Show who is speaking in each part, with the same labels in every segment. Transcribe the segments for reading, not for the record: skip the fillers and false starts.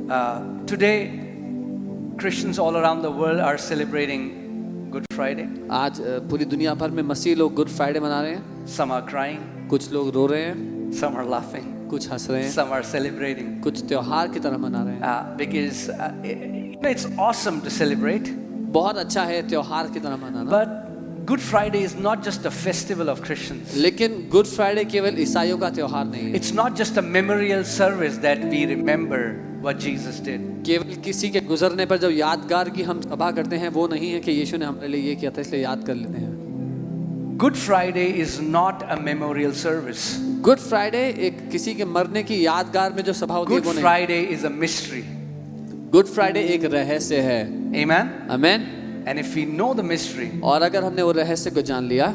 Speaker 1: Today, Christians all around the world are celebrating Good Friday.
Speaker 2: आज पूरी दुनिया भर में मसीह लोग गुड फ्राइडे मना रहे हैं.
Speaker 1: Some are crying,
Speaker 2: कुछ लोग रो रहे हैं,
Speaker 1: some are laughing,
Speaker 2: कुछ हंस रहे हैं,
Speaker 1: some are celebrating.
Speaker 2: कुछ त्योहार की तरह मना रहे हैं.
Speaker 1: Because it's awesome to celebrate.
Speaker 2: बहुत अच्छा है त्योहार की तरह मनाना.
Speaker 1: But Good Friday is not just a festival of Christians.
Speaker 2: लेकिन गुड फ्राइडे केवल ईसाइयों का त्योहार नहीं है.
Speaker 1: It's not just a memorial service that we remember what Jesus did.
Speaker 2: केवल किसी के गुजरने पर जब यादगार की हम सभा करते हैं वो नहीं है कि यीशु ने हमारे लिए ये किया था इसलिए याद कर लेते हैं.
Speaker 1: Good Friday is not a memorial service.
Speaker 2: Good Friday एक किसी के मरने की यादगार में जो सभा होती है
Speaker 1: Good
Speaker 2: वो नहीं.
Speaker 1: Friday is a mystery.
Speaker 2: Good Friday एक रहस्य है.
Speaker 1: Amen.
Speaker 2: Amen.
Speaker 1: And if we know the mystery,
Speaker 2: और अगर हमने वो रहस्य को जान लिया,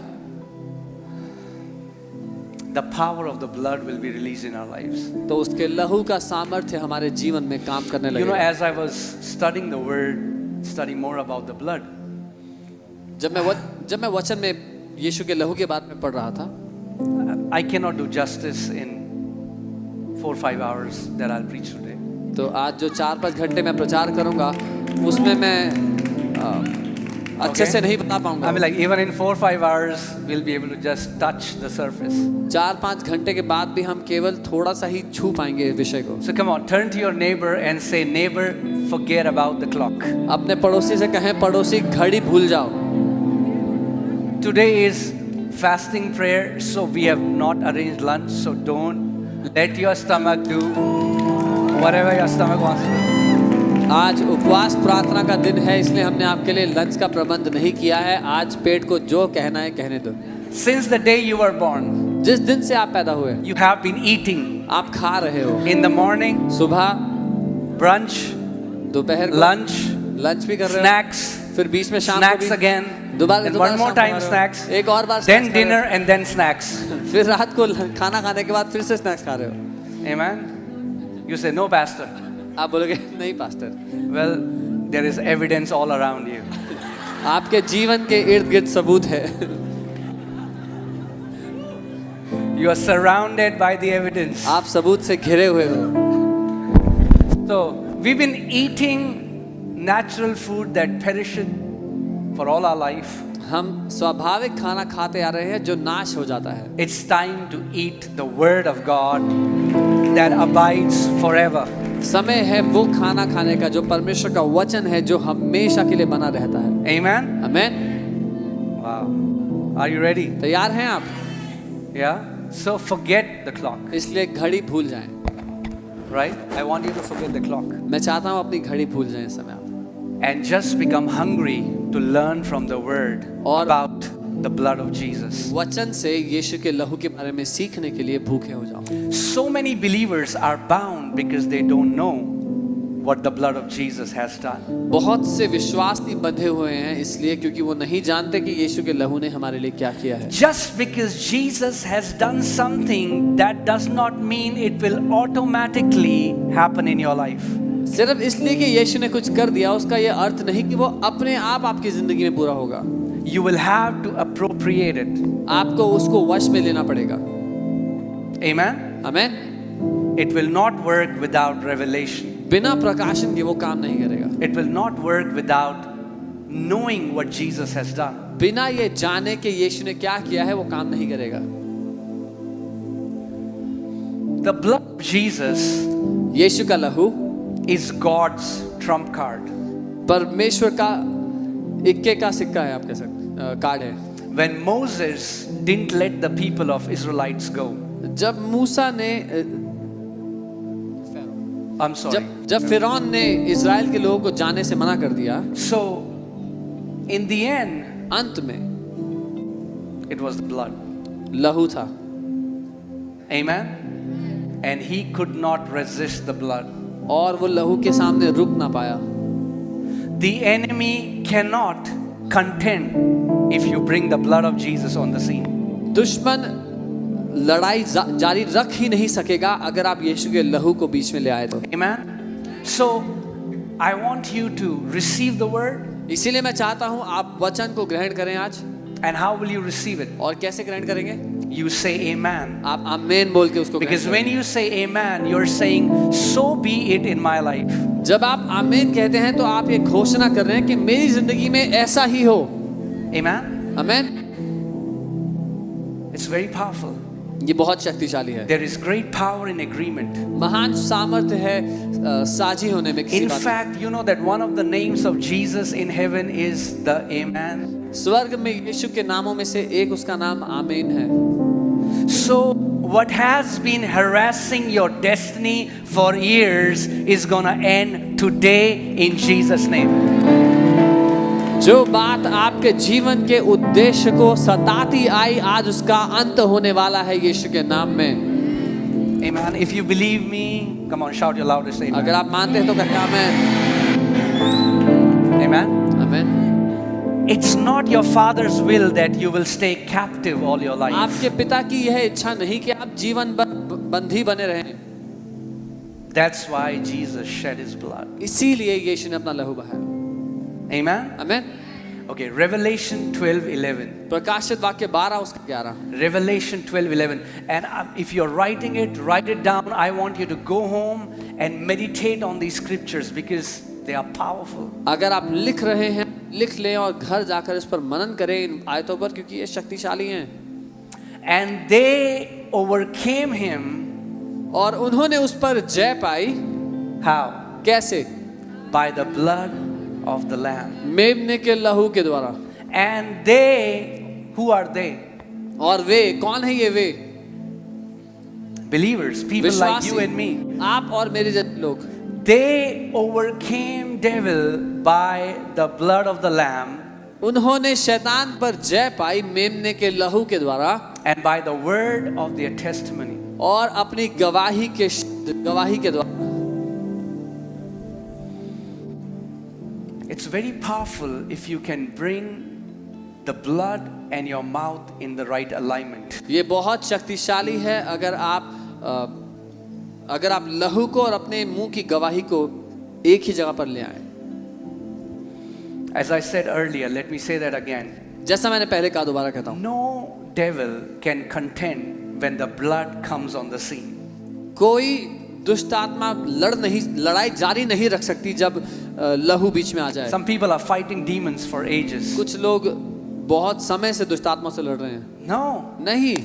Speaker 1: the power of the blood will be released in our lives.
Speaker 2: तो उसके लहू का सामर्थ्य हमारे जीवन में काम करने
Speaker 1: You know,
Speaker 2: लगेगा.
Speaker 1: as I was studying the word, studying more about the blood,
Speaker 2: जब मैं वचन में यीशु के लहू के बारे में पढ़ रहा था,
Speaker 1: I cannot do justice in 4-5 hours that I'll preach today.
Speaker 2: तो आज जो 4-5 घंटे मैं प्रचार करूंगा उसमें मैं अच्छे से नहीं बता पाऊंगा.
Speaker 1: I mean, like even in 4-5 hours, we'll be able to just touch the surface.
Speaker 2: 4-5 घंटे के बाद भी हम केवल थोड़ा सा ही छू पाएंगे विषय को.
Speaker 1: So come on, turn to your neighbor and say, neighbor, forget about the clock.
Speaker 2: अपने पड़ोसी से कहें, पड़ोसी घड़ी भूल जाओ.
Speaker 1: Today is fasting prayer, so we have not arranged lunch, so don't let your stomach do whatever your stomach wants to do.
Speaker 2: आज उपवास प्रार्थना का दिन है इसलिए हमने आपके लिए लंच का प्रबंध नहीं किया है. आज पेट को जो कहना है कहने दो.
Speaker 1: Since the day you were born,
Speaker 2: जिस दिन से आप पैदा हुए
Speaker 1: you have been eating.
Speaker 2: आप खा रहे हो.
Speaker 1: In the morning,
Speaker 2: सुबह,
Speaker 1: brunch,
Speaker 2: दोपहर को लंच भी कर रहे हो.
Speaker 1: snacks,
Speaker 2: फिर बीच में शाम
Speaker 1: snacks
Speaker 2: को भी
Speaker 1: again,
Speaker 2: दोबारा
Speaker 1: then one more time snacks,
Speaker 2: एक और बार
Speaker 1: then
Speaker 2: snacks खा रहे
Speaker 1: dinner and then snacks.
Speaker 2: हो. फिर रात को खाना खाने के बाद फिर से स्नैक्स खा रहे हो.
Speaker 1: Amen. You say no, pastor.
Speaker 2: आप बोलोगे नहीं pastor.
Speaker 1: Well, there is evidence all around you.
Speaker 2: आपके जीवन के इर्द गिर्द सबूत है.
Speaker 1: You are surrounded by the evidence.
Speaker 2: आप सबूत से घिरे हुए हो.
Speaker 1: So we've been eating natural food that perishes for all our life.
Speaker 2: हम स्वाभाविक खाना खाते आ रहे हैं जो नाश हो जाता है.
Speaker 1: It's time to eat the word of God that abides forever.
Speaker 2: समय है वो खाना खाने का जो परमेश्वर का वचन है जो हमेशा के लिए बना रहता है.
Speaker 1: Amen.
Speaker 2: Amen.
Speaker 1: Wow. Are you ready?
Speaker 2: तैयार हैं आप?
Speaker 1: Yeah. So forget the clock.
Speaker 2: इसलिए घड़ी भूल जाएं.
Speaker 1: Right? I want you to forget the clock.
Speaker 2: मैं चाहता हूँ अपनी घड़ी भूल जाएं इस समय आप.
Speaker 1: And just become hungry to learn from the word about the blood of Jesus.
Speaker 2: वचन से यीशु के लहू के बारे में सीखने के लिए भूखे हो जाओ.
Speaker 1: So many believers are bound because they don't know what the blood of Jesus has done.
Speaker 2: बहुत से विश्वासी बंधे हुए हैं इसलिए क्योंकि वो नहीं जानते कि यीशु के लहू ने हमारे लिए क्या किया है.
Speaker 1: Just because Jesus has done something, that does not mean it will automatically happen in your life.
Speaker 2: सिर्फ इसलिए कि यीशु ने कुछ कर दिया उसका ये अर्थ नहीं कि वो अपने आप आपकी जिंदगी में पूरा होगा.
Speaker 1: You will have to appropriate it.
Speaker 2: आपको उसको वश में लेना पड़ेगा.
Speaker 1: Amen.
Speaker 2: Amen.
Speaker 1: It will not work without revelation.
Speaker 2: बिना प्रकाशन के वो काम नहीं करेगा.
Speaker 1: It will not work without knowing what Jesus has done.
Speaker 2: बिना ये जाने के यीशु ने क्या किया है वो काम नहीं करेगा.
Speaker 1: The blood of Jesus
Speaker 2: यीशु का लहू
Speaker 1: is God's trump card.
Speaker 2: परमेश्वर का इक्के का सिक्का है. आप कह सकते कार्ड है.
Speaker 1: When Moses didn't let the people of Israelites go.
Speaker 2: जब मूसा ने
Speaker 1: I'm sorry.
Speaker 2: जब फिरौन ने इजराइल के लोगों को जाने से मना कर दिया.
Speaker 1: So in the end,
Speaker 2: अंत में
Speaker 1: it was the blood.
Speaker 2: लहू था.
Speaker 1: Amen. And he could not resist the blood.
Speaker 2: और वो लहू के सामने रुक ना पाया.
Speaker 1: The enemy cannot contend if you bring the blood of Jesus on the scene.
Speaker 2: दुश्मन लड़ाई जारी रख ही नहीं सकेगा अगर आप यीशु के लहू को बीच में ले आए तो.
Speaker 1: Amen. So I want you to receive the word.
Speaker 2: इसीलिए मैं चाहता हूं आप वचन को ग्रहण करें आज.
Speaker 1: And how will you receive it?
Speaker 2: और कैसे ग्रहण करेंगे?
Speaker 1: you say amen.
Speaker 2: आप आमीन बोल के उसको
Speaker 1: Because
Speaker 2: कहते
Speaker 1: when you say amen, you're saying, so be it in my life.
Speaker 2: हैं। जब आप आमीन कहते हैं तो आप ये घोषणा कर रहे हैं कि मेरी जिंदगी में ऐसा ही हो।
Speaker 1: Amen?
Speaker 2: आमीन।
Speaker 1: It's very powerful.
Speaker 2: ये बहुत शक्तिशाली है।
Speaker 1: There is great power in agreement.
Speaker 2: महान सामर्थ्य है साझी होने में किसी
Speaker 1: In
Speaker 2: बात में।
Speaker 1: fact, you know that one of the names of Jesus in heaven is the Amen.
Speaker 2: स्वर्ग में यीशु के नामों में से एक उसका नाम आमीन है।
Speaker 1: So, what has been harassing your destiny for years is gonna end today in Jesus' name.
Speaker 2: जो बात आपके जीवन के उद्देश्य को सताती आई, आज उसका अंत होने वाला है यीशु के नाम में।
Speaker 1: Amen. If you believe me, come on, shout your loudest amen.
Speaker 2: अगर आप मानते हैं तो कहें आमीन।
Speaker 1: Amen.
Speaker 2: आमीन।
Speaker 1: It's not your Father's will that you will stay captive all your life.
Speaker 2: आपके पिता की यह इच्छा नहीं कि आप जीवन भर बंधी बने रहें।
Speaker 1: That's why Jesus shed his blood.
Speaker 2: इसीलिए यीशु ने अपना लहू बहाया।
Speaker 1: Amen.
Speaker 2: आमीन।
Speaker 1: Okay, Revelation 12:11.
Speaker 2: प्रकाशित वाक्य 12 उसका 11।
Speaker 1: Revelation 12:11. And if you're writing it, write it down. I want you to go home and meditate on these scriptures because they are powerful.
Speaker 2: अगर आप लिख रहे हैं, लिख लें और घर जाकर इस पर मनन करें इन आयतों पर, क्योंकि ये शक्तिशाली हैं।
Speaker 1: And they overcame him.
Speaker 2: और उन्होंने उस पर जय पाई।
Speaker 1: How?
Speaker 2: कैसे?
Speaker 1: By the blood of the Lamb.
Speaker 2: मेमने के लहू के द्वारा।
Speaker 1: And they, who are they?
Speaker 2: और वे कौन है ये वे?
Speaker 1: Believers, people like
Speaker 2: विश्वासी,
Speaker 1: you and me.
Speaker 2: आप और मेरे जैसे लोग।
Speaker 1: They overcame devil by the blood of the Lamb
Speaker 2: उन्होंने शैतान पर जय पाई मेमने के लहू के द्वारा
Speaker 1: and by the word of their testimony.
Speaker 2: और अपनी गवाही के द्वारा।
Speaker 1: It's very powerful if you can bring the blood and your mouth in the right alignment.
Speaker 2: ये बहुत शक्तिशाली है अगर आप लहू को और अपने मुंह की गवाही को एक ही जगह पर ले आए।
Speaker 1: As I said earlier, let me say that again.
Speaker 2: जैसा मैंने पहले कहा, दोबारा कहता हूँ,
Speaker 1: No devil can contend when the blood comes on the scene.
Speaker 2: कोई दुष्ट आत्मा लड़ाई जारी नहीं रख सकती जब लहू बीच में आ जाए।
Speaker 1: Some people are fighting demons for ages.
Speaker 2: कुछ लोग बहुत समय से दुष्ट आत्मा से लड़ रहे हैं।
Speaker 1: No.
Speaker 2: नहीं,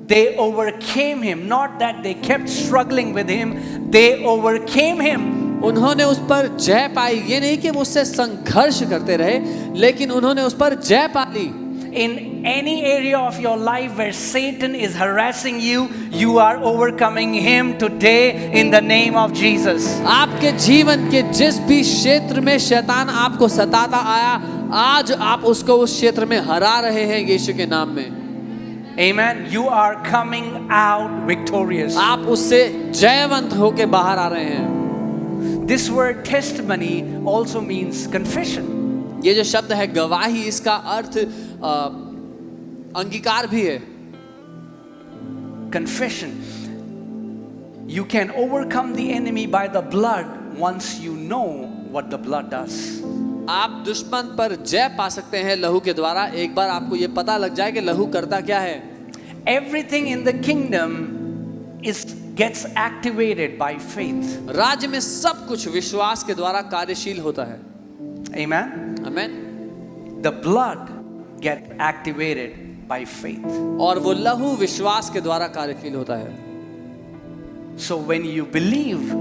Speaker 1: They overcame him. Not that they kept struggling with him. They overcame him.
Speaker 2: उन्होंने उस पर जय पाई। ये नहीं कि वो उससे संघर्ष करते रहे, लेकिन उन्होंने उस पर जय पा ली।
Speaker 1: In any area of your life where Satan is harassing you, you are overcoming him today in the name of Jesus.
Speaker 2: आपके जीवन के जिस भी क्षेत्र में शैतान आपको सताता आया, आज आप उसको उस क्षेत्र में हरा रहे हैं यीशु के नाम में।
Speaker 1: Amen. You are coming out victorious.
Speaker 2: आप उससे जयवंत होके बाहर आ रहे हैं।
Speaker 1: This word testimony also means confession.
Speaker 2: ये जो शब्द है गवाही, इसका अर्थ अंगीकार भी है।
Speaker 1: Confession. You can overcome the enemy by the blood once you know what the blood does.
Speaker 2: आप दुश्मन पर जय पा सकते हैं लहू के द्वारा, एक बार आपको ये पता लग जाए कि लहू करता क्या है।
Speaker 1: Everything in the kingdom gets activated by faith.
Speaker 2: राज्य में सब कुछ विश्वास के द्वारा कार्यशील होता है।
Speaker 1: Amen.
Speaker 2: आमीन।
Speaker 1: The blood gets activated by faith.
Speaker 2: और वो लहू विश्वास के द्वारा कार्यशील होता है।
Speaker 1: So when you believe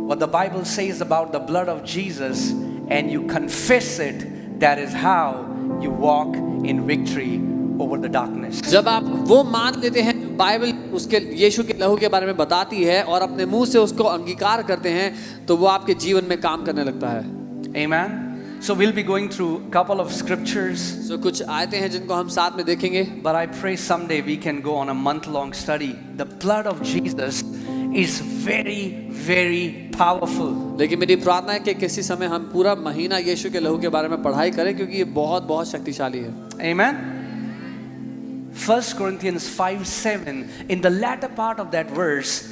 Speaker 1: what the Bible says about the blood of Jesus and you confess it, that is how you walk in victory over the darkness.
Speaker 2: जब आप वो मान लेते हैं, बाइबल उसके यीशु के लहू के बारे में बताती है और अपने मुंह से उसको अंगीकार करते हैं, तो वो आपके जीवन में काम करने लगता है।
Speaker 1: Amen. So we'll be going through a couple of scriptures.
Speaker 2: So कुछ आयतें हैं जिनको हम साथ में देखेंगे।
Speaker 1: But I pray someday we can go on a month-long study. The blood of Jesus is very, very powerful.
Speaker 2: लेकिन मेरी प्रार्थना है कि किसी समय हम पूरा महीना यीशु के लहू के बारे में पढ़ाई करें, क्योंकि ये बहुत बहुत शक्तिशाली है।
Speaker 1: Amen. 1 Corinthians 5:7, in the latter part of that verse,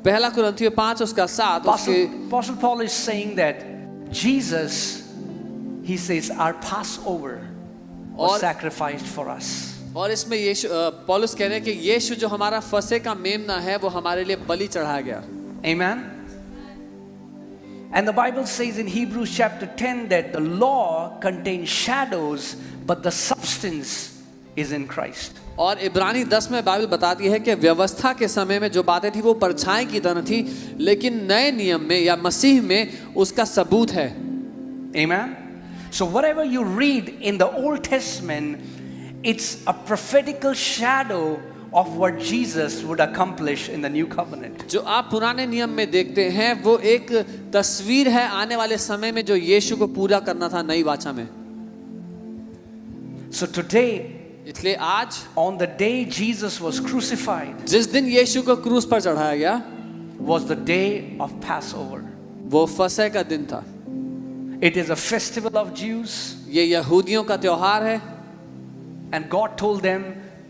Speaker 2: पहला कुरिन्थियों 5 उसका 7,
Speaker 1: Apostle Paul is saying that Jesus, he says, our Passover was sacrificed for us.
Speaker 2: और इसमें यीशु पौलुस कह रहे हैं कि यीशु जो हमारा फसह का मेमना है वो हमारे लिए बलि चढ़ाया गया।
Speaker 1: Amen. And the Bible says in Hebrews chapter 10 that the law contains shadows, but the substance is in Christ.
Speaker 2: और इब्रानी 10 में बाइबल बताती है कि व्यवस्था के समय में जो बातें थी वो परछाई की तरह थी, लेकिन नए नियम में या मसीह में उसका सबूत है।
Speaker 1: Amen. So whatever you read in the Old Testament, it's a prophetical shadow of what Jesus would accomplish in the new covenant.
Speaker 2: जो आप पुराने नियम में देखते हैं वो एक तस्वीर है आने वाले समय में जो यीशु को पूरा करना था नई वाचा में।
Speaker 1: So today,
Speaker 2: इसलिए आज
Speaker 1: on the day Jesus was crucified,
Speaker 2: जिस दिन यीशु को क्रूस पर चढ़ाया गया
Speaker 1: was the day of Passover.
Speaker 2: वो फसह का दिन था।
Speaker 1: It is a festival of Jews,
Speaker 2: ये यहूदियों का त्योहार है
Speaker 1: and God told them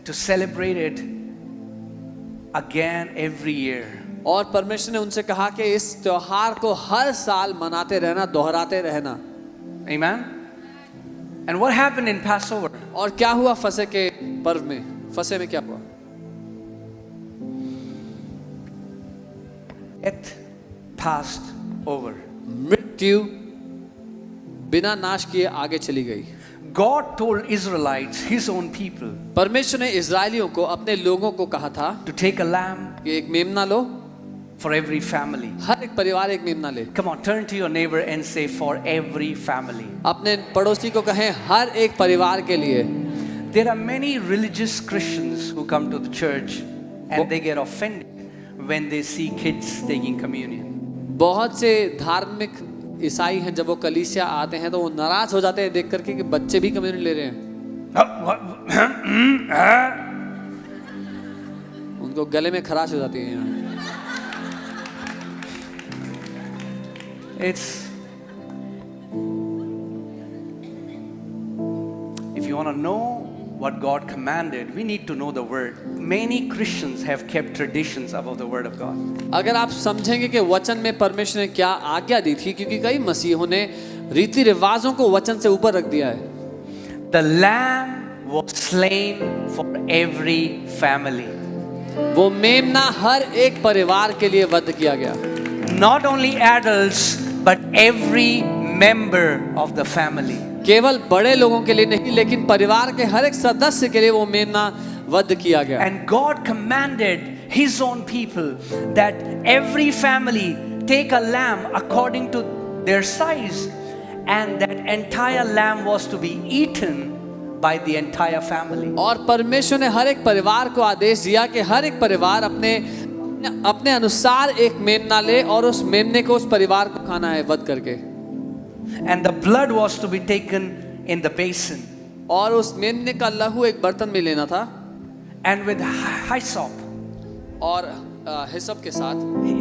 Speaker 1: to celebrate it again every year.
Speaker 2: और परमेश्वर ने उनसे कहा कि इस त्योहार को हर साल मनाते रहना, दोहराते रहना।
Speaker 1: Amen. And what happened in Passover?
Speaker 2: और क्या हुआ फसह के पर्व में? फसह में क्या हुआ?
Speaker 1: Death passed over.
Speaker 2: मृत्यु बिना नाश किए आगे चली गई।
Speaker 1: God told Israelites, his own people,
Speaker 2: परमेश्वर ने इजरायलियों को, अपने लोगों को कहा था
Speaker 1: to take a lamb
Speaker 2: कि एक मेमना लो,
Speaker 1: for every family.
Speaker 2: हर एक परिवार एक मेमना ले।
Speaker 1: Come on, turn to your neighbor and say, for every family.
Speaker 2: अपने पड़ोसी को कहें हर एक परिवार के लिए।
Speaker 1: There are many religious Christians who come to the church and they get offended when they see kids taking communion.
Speaker 2: बहुत से धार्मिक ईसाई हैं, जब वो कलीसिया आते हैं तो वो नाराज हो जाते हैं देख करके कि बच्चे भी कम्युनियन ले रहे हैं। उनको गले में खराश हो जाती है यहाँ।
Speaker 1: It's, if you want to know what God commanded, we need to know the word. Many Christians have kept traditions above the word of God.
Speaker 2: अगर आप समझेंगे कि वचन में परमेश्वर ने क्या आज्ञा दी थी, क्योंकि कई मसीहों ने रीति रिवाजों को वचन से ऊपर रख दिया है।
Speaker 1: The lamb was slain for every family.
Speaker 2: वो मेमना हर एक परिवार के लिए वध किया गया।
Speaker 1: Not only adults, but every member of the family.
Speaker 2: केवल बड़े लोगों के लिए नहीं, लेकिन परिवार के हर एक सदस्य के लिए वो मेमना वध किया गया।
Speaker 1: And God commanded his own people that every family take a lamb according to their size, and that entire lamb was to be eaten by the entire family.
Speaker 2: और परमेश्वर ने हर एक परिवार को आदेश दिया कि हर एक परिवार अपने अनुसार एक मेमना ले और उस मेमने को उस परिवार को खाना है वध करके।
Speaker 1: And the blood was to be taken in the basin.
Speaker 2: और उस मेमने का लहू एक बर्तन में लेना था।
Speaker 1: And with hyssop,
Speaker 2: और हिसप के साथ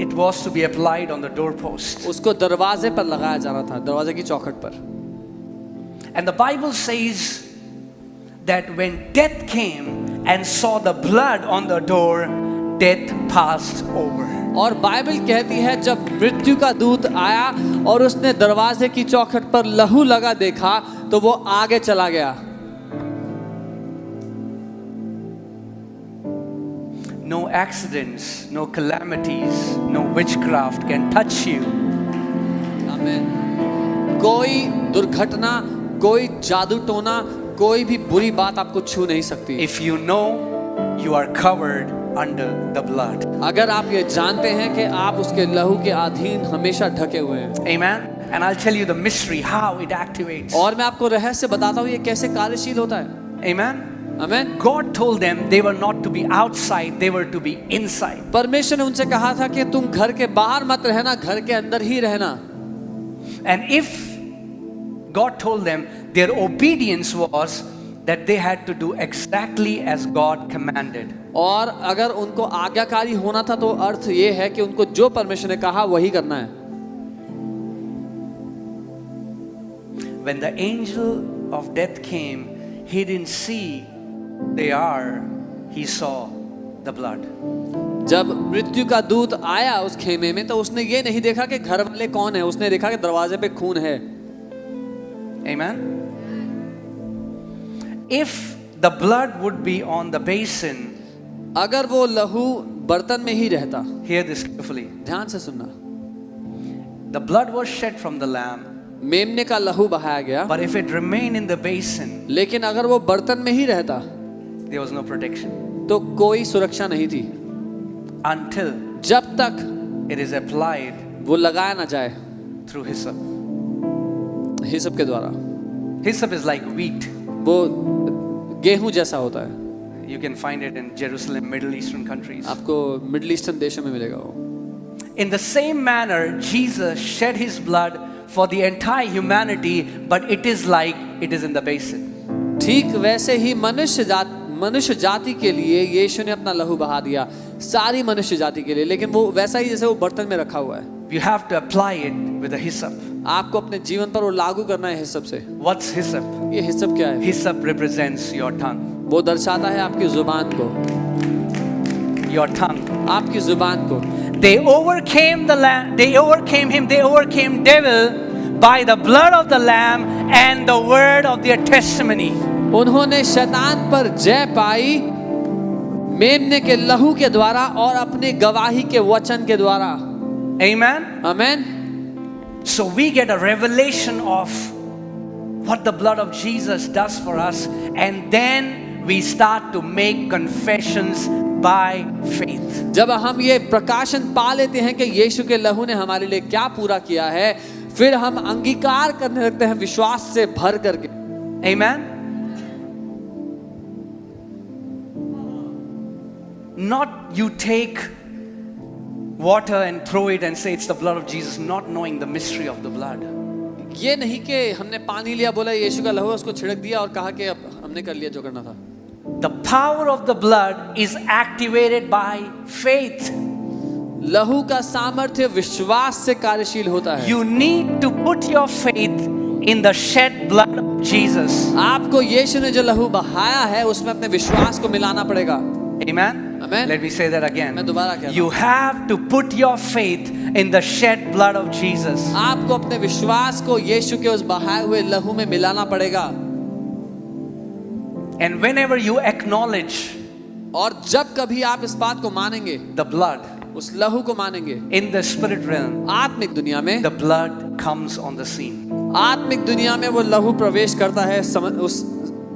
Speaker 1: it was to be applied on the doorpost.
Speaker 2: उसको दरवाजे पर लगाया जाना था, दरवाजे की चौखट पर।
Speaker 1: And the Bible says that when death came and saw the blood on the door, death passed over.
Speaker 2: और बाइबल कहती है जब मृत्यु का दूत आया और उसने दरवाजे की चौखट पर लहू लगा देखा तो वो आगे चला गया।
Speaker 1: No accidents, no calamities, no witchcraft can touch you.
Speaker 2: आमीन। कोई दुर्घटना, कोई जादू टोना, कोई भी बुरी बात आपको छू नहीं सकती।
Speaker 1: If you know you are covered under the blood.
Speaker 2: अगर आप ये जानते हैं कि आप उसके लहू के अधीन हमेशा ढके हुए हैं।
Speaker 1: Amen. And I'll tell you the mystery how it activates.
Speaker 2: और मैं आपको रहस्य बताता हूँ ये कैसे कार्यशील होता है।
Speaker 1: Amen.
Speaker 2: आमीन।
Speaker 1: God told them they were not to be outside, they were to be inside.
Speaker 2: परमेश्वर ने उनसे कहा था कि तुम घर के बाहर मत रहना, घर के अंदर ही रहना।
Speaker 1: And if God told them, their obedience was that they had to do exactly as God commanded.
Speaker 2: और अगर उनको आज्ञाकारी होना था तो अर्थ ये है कि उनको जो परमेश्वर ने कहा वही करना है।
Speaker 1: When the angel of death came, he didn't see they are, he saw the blood.
Speaker 2: जब मृत्यु का दूत आया उस खेमे में तो उसने ये नहीं देखा कि घर वाले कौन है, उसने देखा कि दरवाजे पे खून है।
Speaker 1: Amen. If the blood would be on the basin.
Speaker 2: अगर वो लहू बर्तन में ही रहता,
Speaker 1: Hear this carefully.
Speaker 2: ध्यान से सुनना,
Speaker 1: The blood was shed from the lamb,
Speaker 2: मेमने का लहू बहाया गया,
Speaker 1: but if it remained in the basin,
Speaker 2: लेकिन अगर वो बर्तन में ही रहता
Speaker 1: there was no protection
Speaker 2: तो कोई सुरक्षा नहीं थी
Speaker 1: until
Speaker 2: जब तक
Speaker 1: it is applied
Speaker 2: वो लगाया ना जाए
Speaker 1: through hyssop.
Speaker 2: हिसप के द्वारा।
Speaker 1: Hyssop is like wheat.
Speaker 2: वो गेहूं जैसा होता है,
Speaker 1: You can find it in Jerusalem, Middle Eastern countries.
Speaker 2: आपको मिडिल ईस्टर्न देशों में मिलेगा वो।
Speaker 1: In the same manner, Jesus shed his blood for the entire humanity, but it is like it is in the basin.
Speaker 2: ठीक वैसे ही मनुष्य जाति के लिए यीशु ने अपना लहू बहा दिया, सारी मनुष्य जाति के लिए, लेकिन वो वैसा ही जैसे वो बर्तन में रखा हुआ है।
Speaker 1: You have to apply it with a hyssop.
Speaker 2: आपको अपने जीवन पर वो लागू करना है हिसप से।
Speaker 1: What's hyssop?
Speaker 2: ये हिसप क्या है?
Speaker 1: Hyssop represents your tongue.
Speaker 2: वो दर्शाता है आपकी जुबान को,
Speaker 1: Your tongue.
Speaker 2: आपकी जुबान को।
Speaker 1: They overcame the lamb. They overcame him. They overcame devil by the blood of the lamb and the word of their testimony.
Speaker 2: उन्होंने शैतान पर जय पाई मेमने के लहू के द्वारा और अपने गवाही के वचन के द्वारा।
Speaker 1: Amen.
Speaker 2: Amen.
Speaker 1: So we get a revelation of what the blood of Jesus does for us, and then we start to make confessions by faith.
Speaker 2: जब हम ये प्रकाशन पा लेते हैं कि यीशु के लहू ने हमारे लिए क्या पूरा किया है, फिर हम अंगीकार करने लगते हैं विश्वास से भर करके।
Speaker 1: Amen. Not you take water and throw it and say it's the blood of Jesus, not knowing the mystery of the blood.
Speaker 2: ये नहीं कि हमने पानी लिया, बोला यीशु का लहू, उसको छिड़क दिया और कहा कि अब हमने कर लिया जो करना था।
Speaker 1: The power of the blood is activated by faith.
Speaker 2: लहू का सामर्थ्य विश्वास से कार्यशील होता है।
Speaker 1: You need to put your faith in the shed blood of Jesus.
Speaker 2: आपको यीशु ने जो लहू बहाया है उसमें अपने विश्वास को मिलाना पड़ेगा।
Speaker 1: Amen.
Speaker 2: Amen.
Speaker 1: Let me say that again.
Speaker 2: मैं दोबारा कहता हूँ।
Speaker 1: You have to put your faith in the shed blood of Jesus.
Speaker 2: आपको अपने विश्वास को यीशु के उस बहाए हुए लहू में मिलाना पड़ेगा।
Speaker 1: And whenever you acknowledge
Speaker 2: और जब कभी आप इस बात को मानेंगे,
Speaker 1: the blood
Speaker 2: उस लहू को मानेंगे,
Speaker 1: in the spirit realm,
Speaker 2: आत्मिक दुनिया में,
Speaker 1: the blood comes on the scene.
Speaker 2: आत्मिक दुनिया में वो लहू प्रवेश करता है उस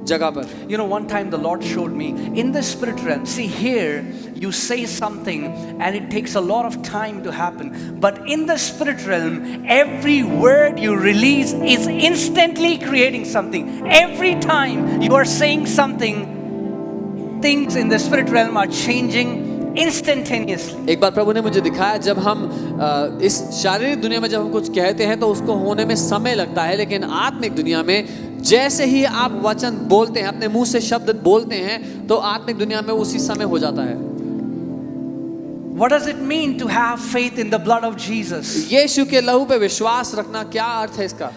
Speaker 2: जगह पर।
Speaker 1: You know, one time the Lord showed me in the spirit realm. See, here you say something and it takes a lot of time to happen. But in the spirit realm, every word you release is instantly creating something. Every time you are saying something, things in the spirit realm are changing instantaneously.
Speaker 2: एक बार प्रभु ने मुझे दिखाया, जब हम इस शारीरिक दुनिया में जब हम कुछ कहते हैं तो उसको होने में समय लगता है, लेकिन आत्मिक दुनिया में जैसे ही आप वचन बोलते हैं, अपने मुंह से शब्द बोलते हैं, तो आत्मिक दुनिया में उसी समय हो जाता है।
Speaker 1: What does it mean to have faith in the blood of Jesus?
Speaker 2: यीशु के लहू पे विश्वास रखना क्या अर्थ है इसका?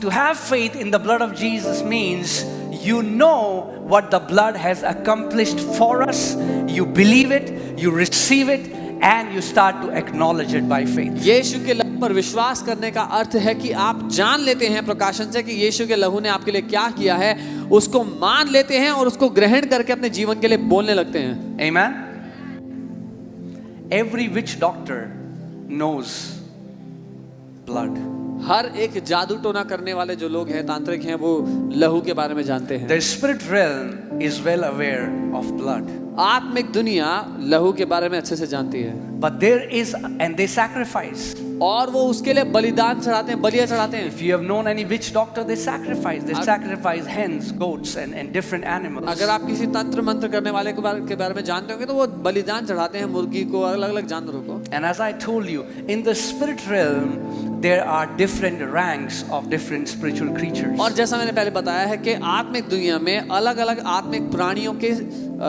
Speaker 1: To have faith in the blood of Jesus means you know what the blood has accomplished for us, you believe it, you receive it, and you start to acknowledge it by faith.
Speaker 2: यीशु के लहू पर विश्वास करने का अर्थ है कि आप जान लेते हैं प्रकाशन से कि यीशु के लहू ने आपके लिए क्या किया है, उसको मान लेते हैं और उसको ग्रहण करके अपने जीवन के लिए बोलने लगते हैं।
Speaker 1: Amen. Every witch doctor knows blood.
Speaker 2: हर एक जादू टोना करने वाले जो लोग हैं, तांत्रिक हैं, वो लहू के बारे में जानते हैं।
Speaker 1: The spirit realm is well aware of blood.
Speaker 2: आत्मिक दुनिया लहू के बारे में अच्छे से जानती है।
Speaker 1: But there is, and they sacrifice.
Speaker 2: और वो उसके लिए बलिदान चढ़ाते हैं, बलियां चढ़ाते हैं।
Speaker 1: If you have known any witch doctor, they sacrifice. They sacrifice hens, goats, and different animals.
Speaker 2: अगर आप किसी तंत्र मंत्र करने वाले के बारे में जानते होंगे तो वो बलिदान चढ़ाते हैं, मुर्गी को, अलग अलग जानवरों को।
Speaker 1: And as I told you, in the spirit realm, there are different ranks of different spiritual creatures.
Speaker 2: और जैसा मैंने पहले बताया है कि आत्मिक दुनिया में अलग अलग आत्मिक प्राणियों के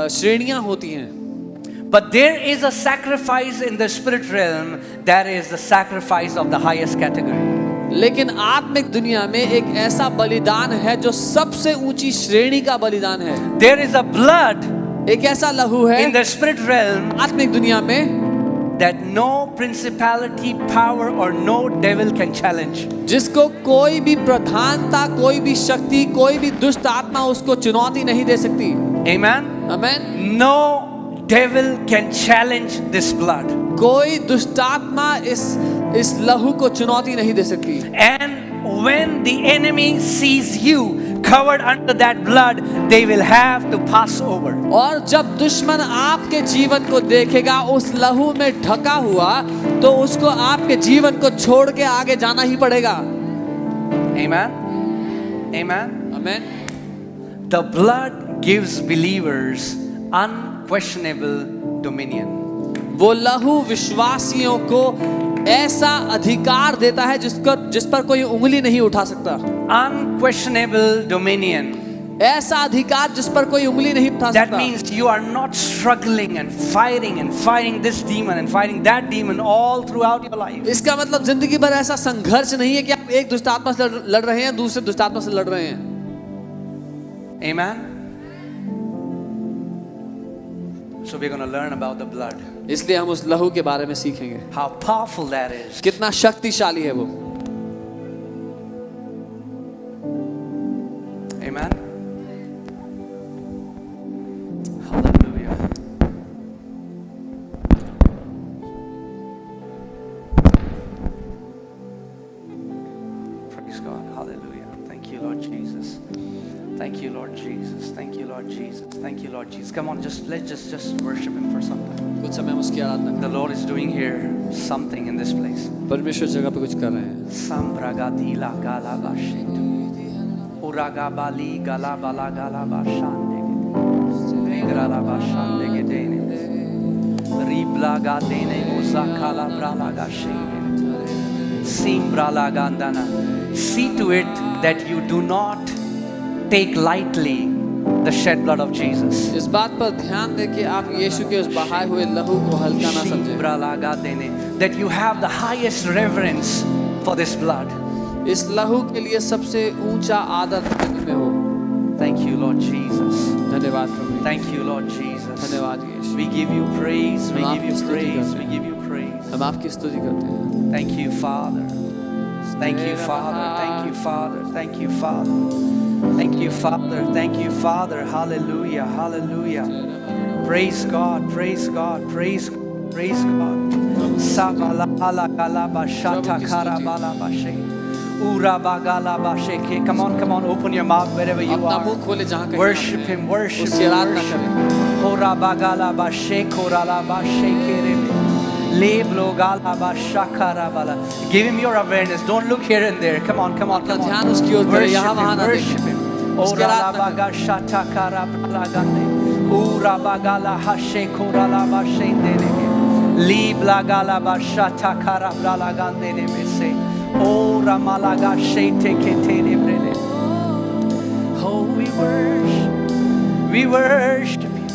Speaker 2: श्रेणियां होती हैं।
Speaker 1: But there is a sacrifice in the spirit realm that is the sacrifice of the highest category.
Speaker 2: लेकिन आत्मिक दुनिया में एक ऐसा बलिदान है जो सबसे ऊंची श्रेणी का बलिदान है।
Speaker 1: There is a blood
Speaker 2: एक ऐसा लहू है
Speaker 1: in the spirit realm
Speaker 2: आत्मिक दुनिया में
Speaker 1: that no principality, power, or no devil can challenge.
Speaker 2: जिसको कोई भी प्रधानता, कोई भी शक्ति, कोई भी दुष्ट आत्मा उसको चुनौती नहीं दे सकती।
Speaker 1: Amen?
Speaker 2: Amen.
Speaker 1: No devil can challenge this blood.
Speaker 2: कोई दुष्ट आत्मा इस लहू को चुनौती नहीं दे सकती।
Speaker 1: And when the enemy sees you covered under that blood, they will have to pass over.
Speaker 2: और जब दुश्मन आपके जीवन को देखेगा उस लहू में ढका हुआ, तो उसको आपके जीवन को छोड़ के आगे जाना ही पड़ेगा।
Speaker 1: Amen? Amen?
Speaker 2: Amen.
Speaker 1: The blood gives believers unquestionable dominion.
Speaker 2: वो लहू विश्वासियों को ऐसा अधिकार देता है जिस पर कोई उंगली नहीं उठा सकता।
Speaker 1: Unquestionable dominion.
Speaker 2: ऐसा अधिकार जिस पर कोई उंगली नहीं उठा
Speaker 1: That
Speaker 2: सकता।
Speaker 1: means you are not struggling and fighting this demon and fighting that demon all throughout your life.
Speaker 2: इसका मतलब जिंदगी भर ऐसा संघर्ष नहीं है कि आप एक दुष्ट आत्मा से लड़ रहे हैं, दूसरे दुष्ट आत्मा से लड़ रहे हैं।
Speaker 1: Amen? So we're going to learn about the blood.
Speaker 2: इसलिए हम उस लहू के बारे में सीखेंगे,
Speaker 1: How powerful that is.
Speaker 2: कितना शक्तिशाली है वो।
Speaker 1: Amen? Hallelujah. Praise God. Hallelujah. Thank you, Lord Jesus. Thank you, Lord Jesus. Thank you, Lord Jesus. Thank you, Lord Jesus. Come on, let's just worship Him for some time.
Speaker 2: कुछ समय हम उसकी आराधना
Speaker 1: The Lord is doing here something in this place.
Speaker 2: करें। परमेश्वर जगह पे कुछ कर रहे हैं।
Speaker 1: Sambragadila galabashitu. Uragabali galabala galabashande. Negralabashande gedene. Riblagadene muzakala bralagashende. Simbralagandana. See to it that you do not take lightly the shed blood of Jesus.
Speaker 2: इस बात पर ध्यान दें कि आप यीशु के उस बहाए हुए लहू को हल्का ना समझें।
Speaker 1: Simbralagadene. That you have the highest reverence for this blood.
Speaker 2: इस लहू के लिए सबसे ऊंचा आदर में हो।
Speaker 1: Thank you, Lord Jesus.
Speaker 2: धन्यवाद प्रभु।
Speaker 1: Thank you, Lord Jesus.
Speaker 2: धन्यवाद यीशु।
Speaker 1: We give you praise. We
Speaker 2: हम
Speaker 1: give you
Speaker 2: आपकी स्तुति
Speaker 1: praise.
Speaker 2: करते
Speaker 1: We
Speaker 2: हैं।
Speaker 1: give you praise.
Speaker 2: हम आपकी स्तुति करते हैं।
Speaker 1: Thank you, Father. Thank you, Father. Thank you, Father. Thank you, Father. Thank you, Father. Thank you, Father. Hallelujah. Hallelujah. Praise God. Praise God. Praise God. Praise God. Sabala ala galaba shata karabala bashe. Ura bagala bashe. Come on. Open your mouth wherever you
Speaker 2: अपना
Speaker 1: are.
Speaker 2: मुंह खोले जहाँ कहीं
Speaker 1: Worship
Speaker 2: आप
Speaker 1: Him.
Speaker 2: हैं।
Speaker 1: Worship
Speaker 2: उसकी
Speaker 1: Him.
Speaker 2: आराधना
Speaker 1: Worship
Speaker 2: करें।
Speaker 1: Him. Ora bagala bashe korala bashe kerebe. Leblo gala basha karabala. Give Him your awareness. Don't look here and there. Come on.
Speaker 2: अपना ध्यान उसकी ओर करें, यहाँ वहाँ ना
Speaker 1: Worship
Speaker 2: देखें।
Speaker 1: Him.
Speaker 2: उसकी
Speaker 1: Ora la
Speaker 2: आराधना करें।
Speaker 1: baga shata karabala gande. Ura bagala hashe korala bashe nderege. Libla gala bashata karabala gande nemese. Ora malaga shete ketere brede. Oh, we worship you.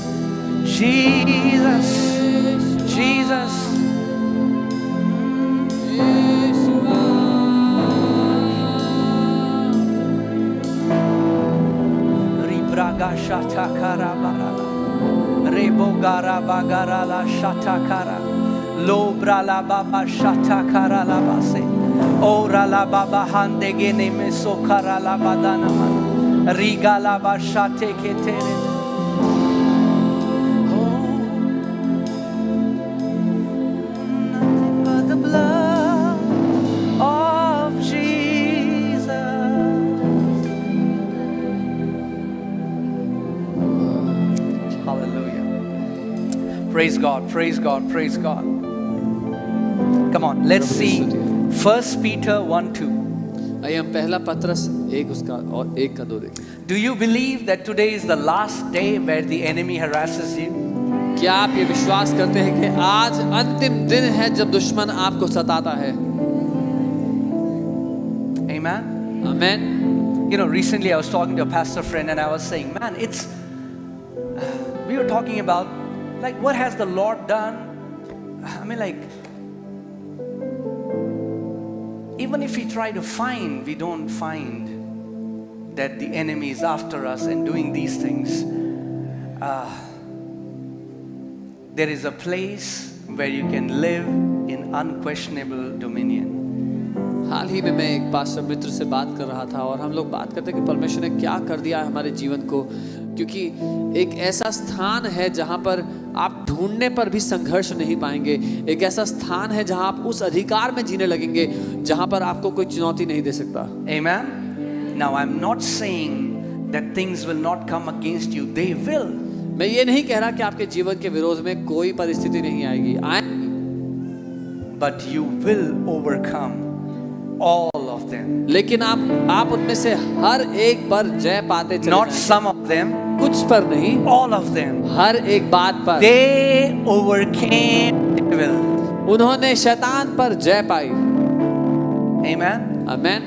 Speaker 1: Jesus. Ribraga shata karabarala. Rebogara bagarala shata kara. Lobra la baba shata kara la base. Ora la baba hande gene meso kara la badana mana. Riga la bashate ketere. Nothing but the blood of Jesus. Hallelujah. Praise God, praise God, praise God. Come on, let's see 1 Peter 1:2.
Speaker 2: आइए हम पहला पत्रस 1 उसका और 1 का 2 देखें।
Speaker 1: Do you believe that today is the last day where the enemy harasses you?
Speaker 2: क्या आप ये विश्वास करते हैं कि आज अंतिम दिन है जब दुश्मन आपको सताता है?
Speaker 1: Amen.
Speaker 2: Amen.
Speaker 1: You know, recently I was talking to a pastor friend and I was saying, man, we were talking about, like, what has the Lord done? I mean, like, even if we try to find, we don't find that the enemy is after us and doing these things. There is a place where you can live in unquestionable dominion.
Speaker 2: हाल ही में मैं एक pastor मित्र से बात कर रहा था और हम लोग बात करते कि परमेश्वर ने क्या कर दिया है हमारे जीवन को, क्योंकि एक ऐसा स्थान है जहाँ पर आप ढूंढने पर भी संघर्ष नहीं पाएंगे। एक ऐसा स्थान है जहाँ आप उस अधिकार में जीने लगेंगे जहाँ पर आपको कोई चुनौती नहीं दे सकता।
Speaker 1: Amen. Now I'm not saying that things will not come against you. They will.
Speaker 2: मैं ये नहीं कह रहा कि आपके जीवन के विरोध में कोई परिस्थिति नहीं आएगी,
Speaker 1: But you will overcome all of them.
Speaker 2: लेकिन आप उनमें से हर एक पर जय पाते चले
Speaker 1: Not
Speaker 2: जाएंगे।
Speaker 1: some of them,
Speaker 2: कुछ पर नहीं,
Speaker 1: all of them.
Speaker 2: हर एक बात पर।
Speaker 1: They overcame the devil.
Speaker 2: उन्होंने शैतान पर जय पाई।
Speaker 1: Amen.
Speaker 2: आमेन।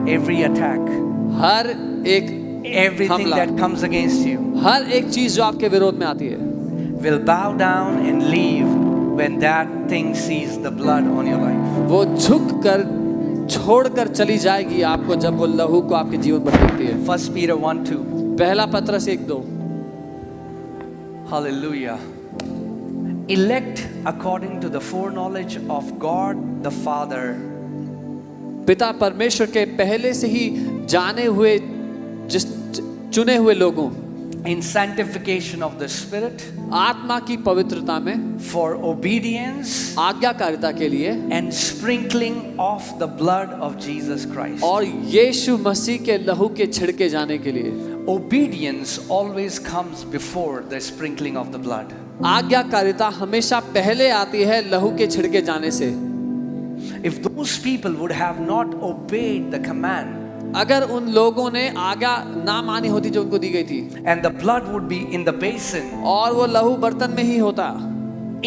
Speaker 1: Every attack,
Speaker 2: हर एक
Speaker 1: everything
Speaker 2: हमला,
Speaker 1: that comes against you
Speaker 2: हर एक चीज जो आपके विरोध में आती है,
Speaker 1: will bow down and leave when that thing sees the blood on your life.
Speaker 2: वो झुक कर छोड़ कर चली जाएगी आपको जब वो लहू को आपके जीवन पर देखती है।
Speaker 1: 1 Peter 1:2.
Speaker 2: पहला पत्रस 1:2।
Speaker 1: Hallelujah. Elect according to the foreknowledge of God the Father.
Speaker 2: पिता परमेश्वर के पहले से ही जाने हुए चुने हुए लोगों,
Speaker 1: In sanctification of the Spirit,
Speaker 2: आत्मा की पवित्रता में,
Speaker 1: for obedience
Speaker 2: आज्ञाकारिता के लिए
Speaker 1: and sprinkling of the blood of Jesus Christ.
Speaker 2: और यीशु मसीह के लहू के छिड़के जाने के लिए।
Speaker 1: Obedience always comes before the sprinkling of the blood.
Speaker 2: आज्ञाकारिता हमेशा पहले आती है लहू के छिड़के जाने से।
Speaker 1: If those people would have not obeyed the command,
Speaker 2: अगर उन लोगों ने आज्ञा ना मानी होती जो उनको दी गई थी,
Speaker 1: and the blood would be in the basin,
Speaker 2: और वो लहू बर्तन में ही होता,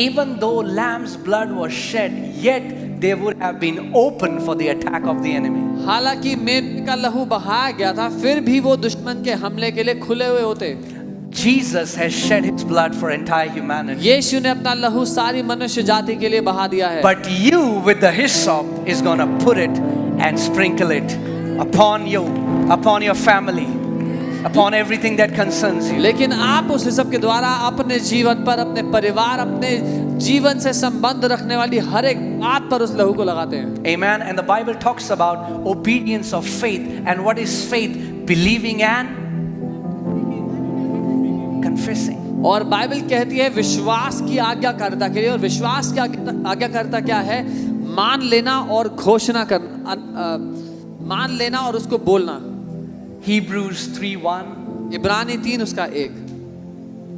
Speaker 1: even though lamb's blood was shed, yet they would have been open for the attack of the enemy.
Speaker 2: हालांकि मेमने का लहू बहाया गया था, फिर भी वो दुश्मन के हमले के लिए खुले हुए होते।
Speaker 1: Jesus has shed his blood for entire humanity.
Speaker 2: यीशु ने अपना लहू सारी मनुष्य जाति के लिए बहा दिया है।
Speaker 1: But you with the hyssop is going to put it and sprinkle it upon you, upon your family, upon everything that concerns you.
Speaker 2: लेकिन आप उस हिसाब के द्वारा अपने जीवन पर, अपने परिवार, अपने जीवन से संबंध रखने वाली हर एक बात पर उस लहू को लगाते हैं।
Speaker 1: Amen. And the Bible talks about obedience of faith. And what is faith? Believing and confessing.
Speaker 2: और बाइबल कहती है विश्वास की आज्ञाकारिता के लिए, और विश्वास की आज्ञाकारिता क्या है? मान लेना और घोषणा करना, मान लेना और उसको बोलना।
Speaker 1: Hebrews 3:1.
Speaker 2: इब्रानी 3 उसका 1।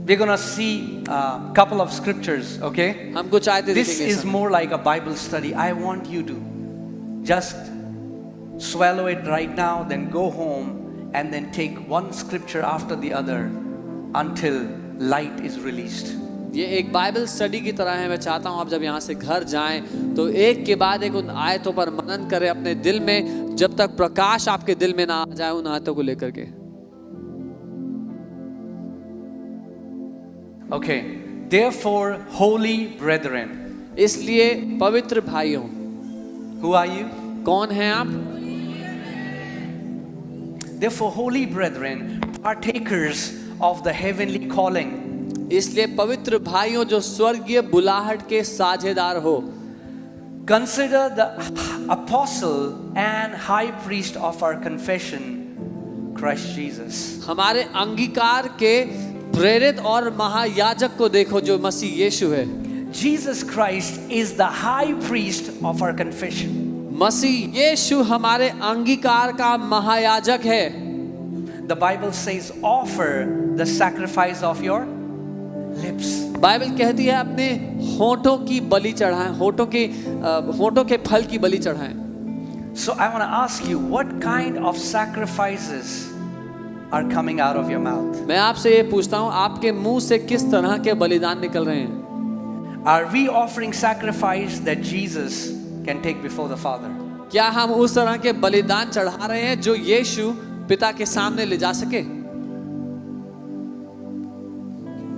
Speaker 1: We're going to see a couple of scriptures, okay?
Speaker 2: हम कुछ आयतें
Speaker 1: This
Speaker 2: देखेंगे।
Speaker 1: is more like a Bible study. I want you to just swallow it right now, then go home and then take one scripture after the other until light is released.
Speaker 2: ये एक Bible study की तरह है। मैं चाहता हूँ आप जब यहाँ से घर जाएं तो एक के बाद एक उन आयतों पर मनन करें अपने दिल में, जब तक प्रकाश आपके दिल में ना आ जाए उन आयतों को लेकर के।
Speaker 1: Okay. Therefore, holy brethren.
Speaker 2: इसलिए पवित्र भाइयों,
Speaker 1: Who are you?
Speaker 2: कौन हैं आप?
Speaker 1: Therefore, holy brethren, partakers of the heavenly calling.
Speaker 2: इसलिए पवित्र भाइयों जो स्वर्गीय बुलाहट के साझेदार हो,
Speaker 1: Consider the apostle and high priest of our confession, Christ Jesus.
Speaker 2: हमारे अंगीकार के प्रेरित और महायाजक को देखो जो मसीह यीशु है।
Speaker 1: Jesus Christ is the high priest of our confession.
Speaker 2: मसीह यीशु हमारे अंगीकार का महायाजक है।
Speaker 1: The Bible says, offer the sacrifice of your lips.
Speaker 2: Bible कहती है अपने होठों की बलि चढ़ाएं, होठों के फल की बलि चढ़ाएं।
Speaker 1: So I want to ask you, what kind of sacrifices are coming out of your mouth?
Speaker 2: मैं आपसे ये पूछता हूँ, आपके मुंह से किस तरह के बलिदान निकल रहे हैं?
Speaker 1: Are we offering sacrifice that Jesus can take before the Father?
Speaker 2: क्या हम उस तरह के बलिदान चढ़ा रहे हैं जो यीशु पिता के सामने ले जा सके?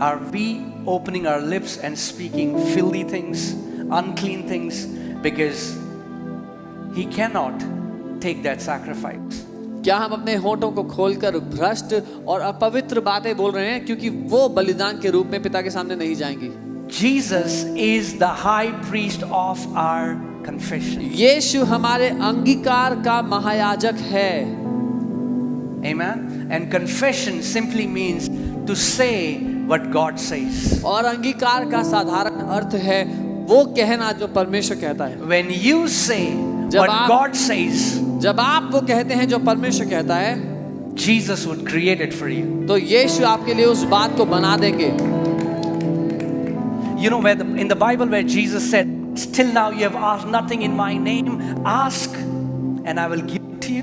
Speaker 1: Are we opening our lips and speaking filthy things, unclean things, because He cannot take that sacrifice?
Speaker 2: क्या हम अपने होठों को खोलकर भ्रष्ट और अपवित्र बातें बोल रहे हैं क्योंकि वो बलिदान के रूप में पिता के सामने नहीं जाएंगी?
Speaker 1: Jesus is the high priest of our confession.
Speaker 2: यीशु हमारे अंगीकार का महायाजक है।
Speaker 1: Amen. And confession simply means to say what God says.
Speaker 2: और अंगीकार का साधारण अर्थ है वो कहना जो परमेश्वर कहता है।
Speaker 1: When you say what God says,
Speaker 2: जब आप वो कहते हैं जो परमेश्वर कहता है,
Speaker 1: Jesus would create it for you.
Speaker 2: तो यीशु आपके लिए उस बात को बना देंगे।
Speaker 1: You know, where in the Bible where Jesus said, "Till now you have asked nothing in my name, ask and I will give it to you."